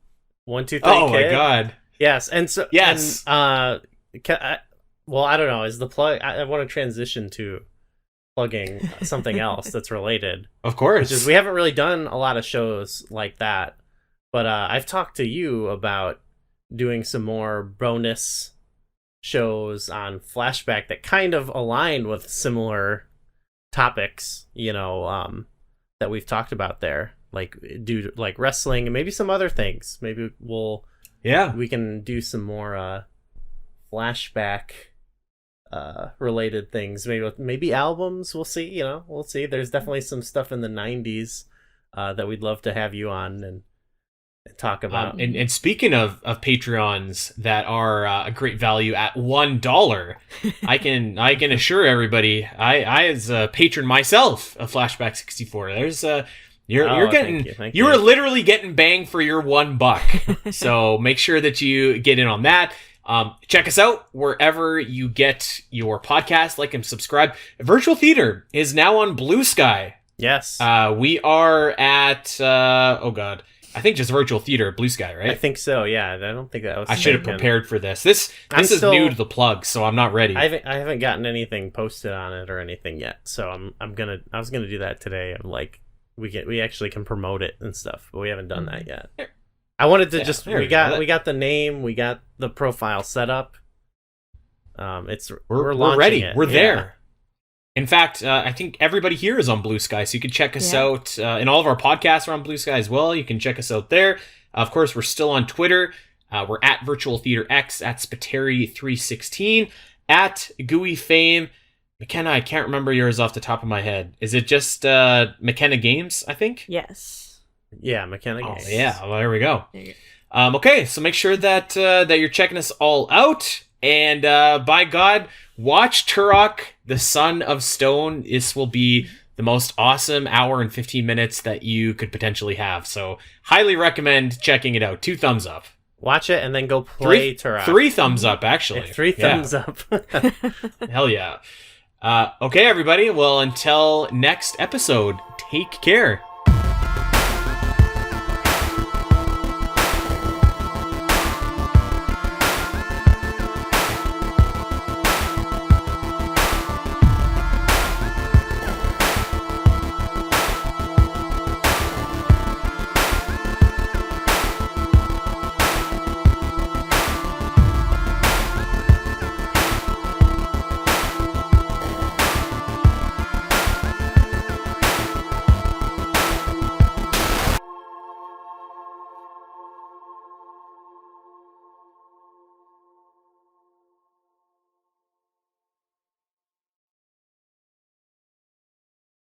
1, 2, 3. Oh my god! Yes, and so yes. And, I don't know. Is the plug? I want to transition to plugging something else that's related. Of course, which is we haven't really done a lot of shows like that, but I've talked to you about doing some more bonus shows on Flashback that kind of align with similar topics, that we've talked about there. Like wrestling and maybe some other things. Maybe we can do some more Flashback related things. Maybe albums. We'll see. We'll see. There's definitely some stuff in the 90s that we'd love to have you on and talk about. And speaking of Patreons that are a great value at $1, I can assure everybody, I as a patron myself of Flashback 64, there's You're getting thank you. You are literally getting bang for your $1. So make sure that you get in on that. Check us out wherever you get your podcast. Like and subscribe. Virtual Theater is now on Blue Sky. Yes. We are at I think just Virtual Theater Blue Sky, right? I think so. Yeah. I don't think that was. I should have prepared for this. This is new to the plug, so I'm not ready. I haven't gotten anything posted on it or anything yet. So I was gonna do that today. We actually can promote it and stuff, but we haven't done that yet. I wanted to we got the name, we got the profile set up. We're ready. It. We're there. In fact, I think everybody here is on Blue Sky, so you can check us out. And all of our podcasts are on Blue Sky as well. You can check us out there. Of course, we're still on Twitter. We're at Virtual Theater X, at Spiteri316, at Gooey Fame. McKenna, I can't remember yours off the top of my head. Is it just McKenna Games, I think? Yes. Yeah, McKenna Games. Oh, yeah. Well, there we go. Okay, so make sure that you're checking us all out. And by God, watch Turok, the Son of Stone. This will be the most awesome hour and 15 minutes that you could potentially have. So highly recommend checking it out. 2 thumbs up. Watch it and then go play Turok. 3 thumbs up, actually. Yeah, 3 thumbs up. Hell yeah. Okay, everybody. Well, until next episode, take care.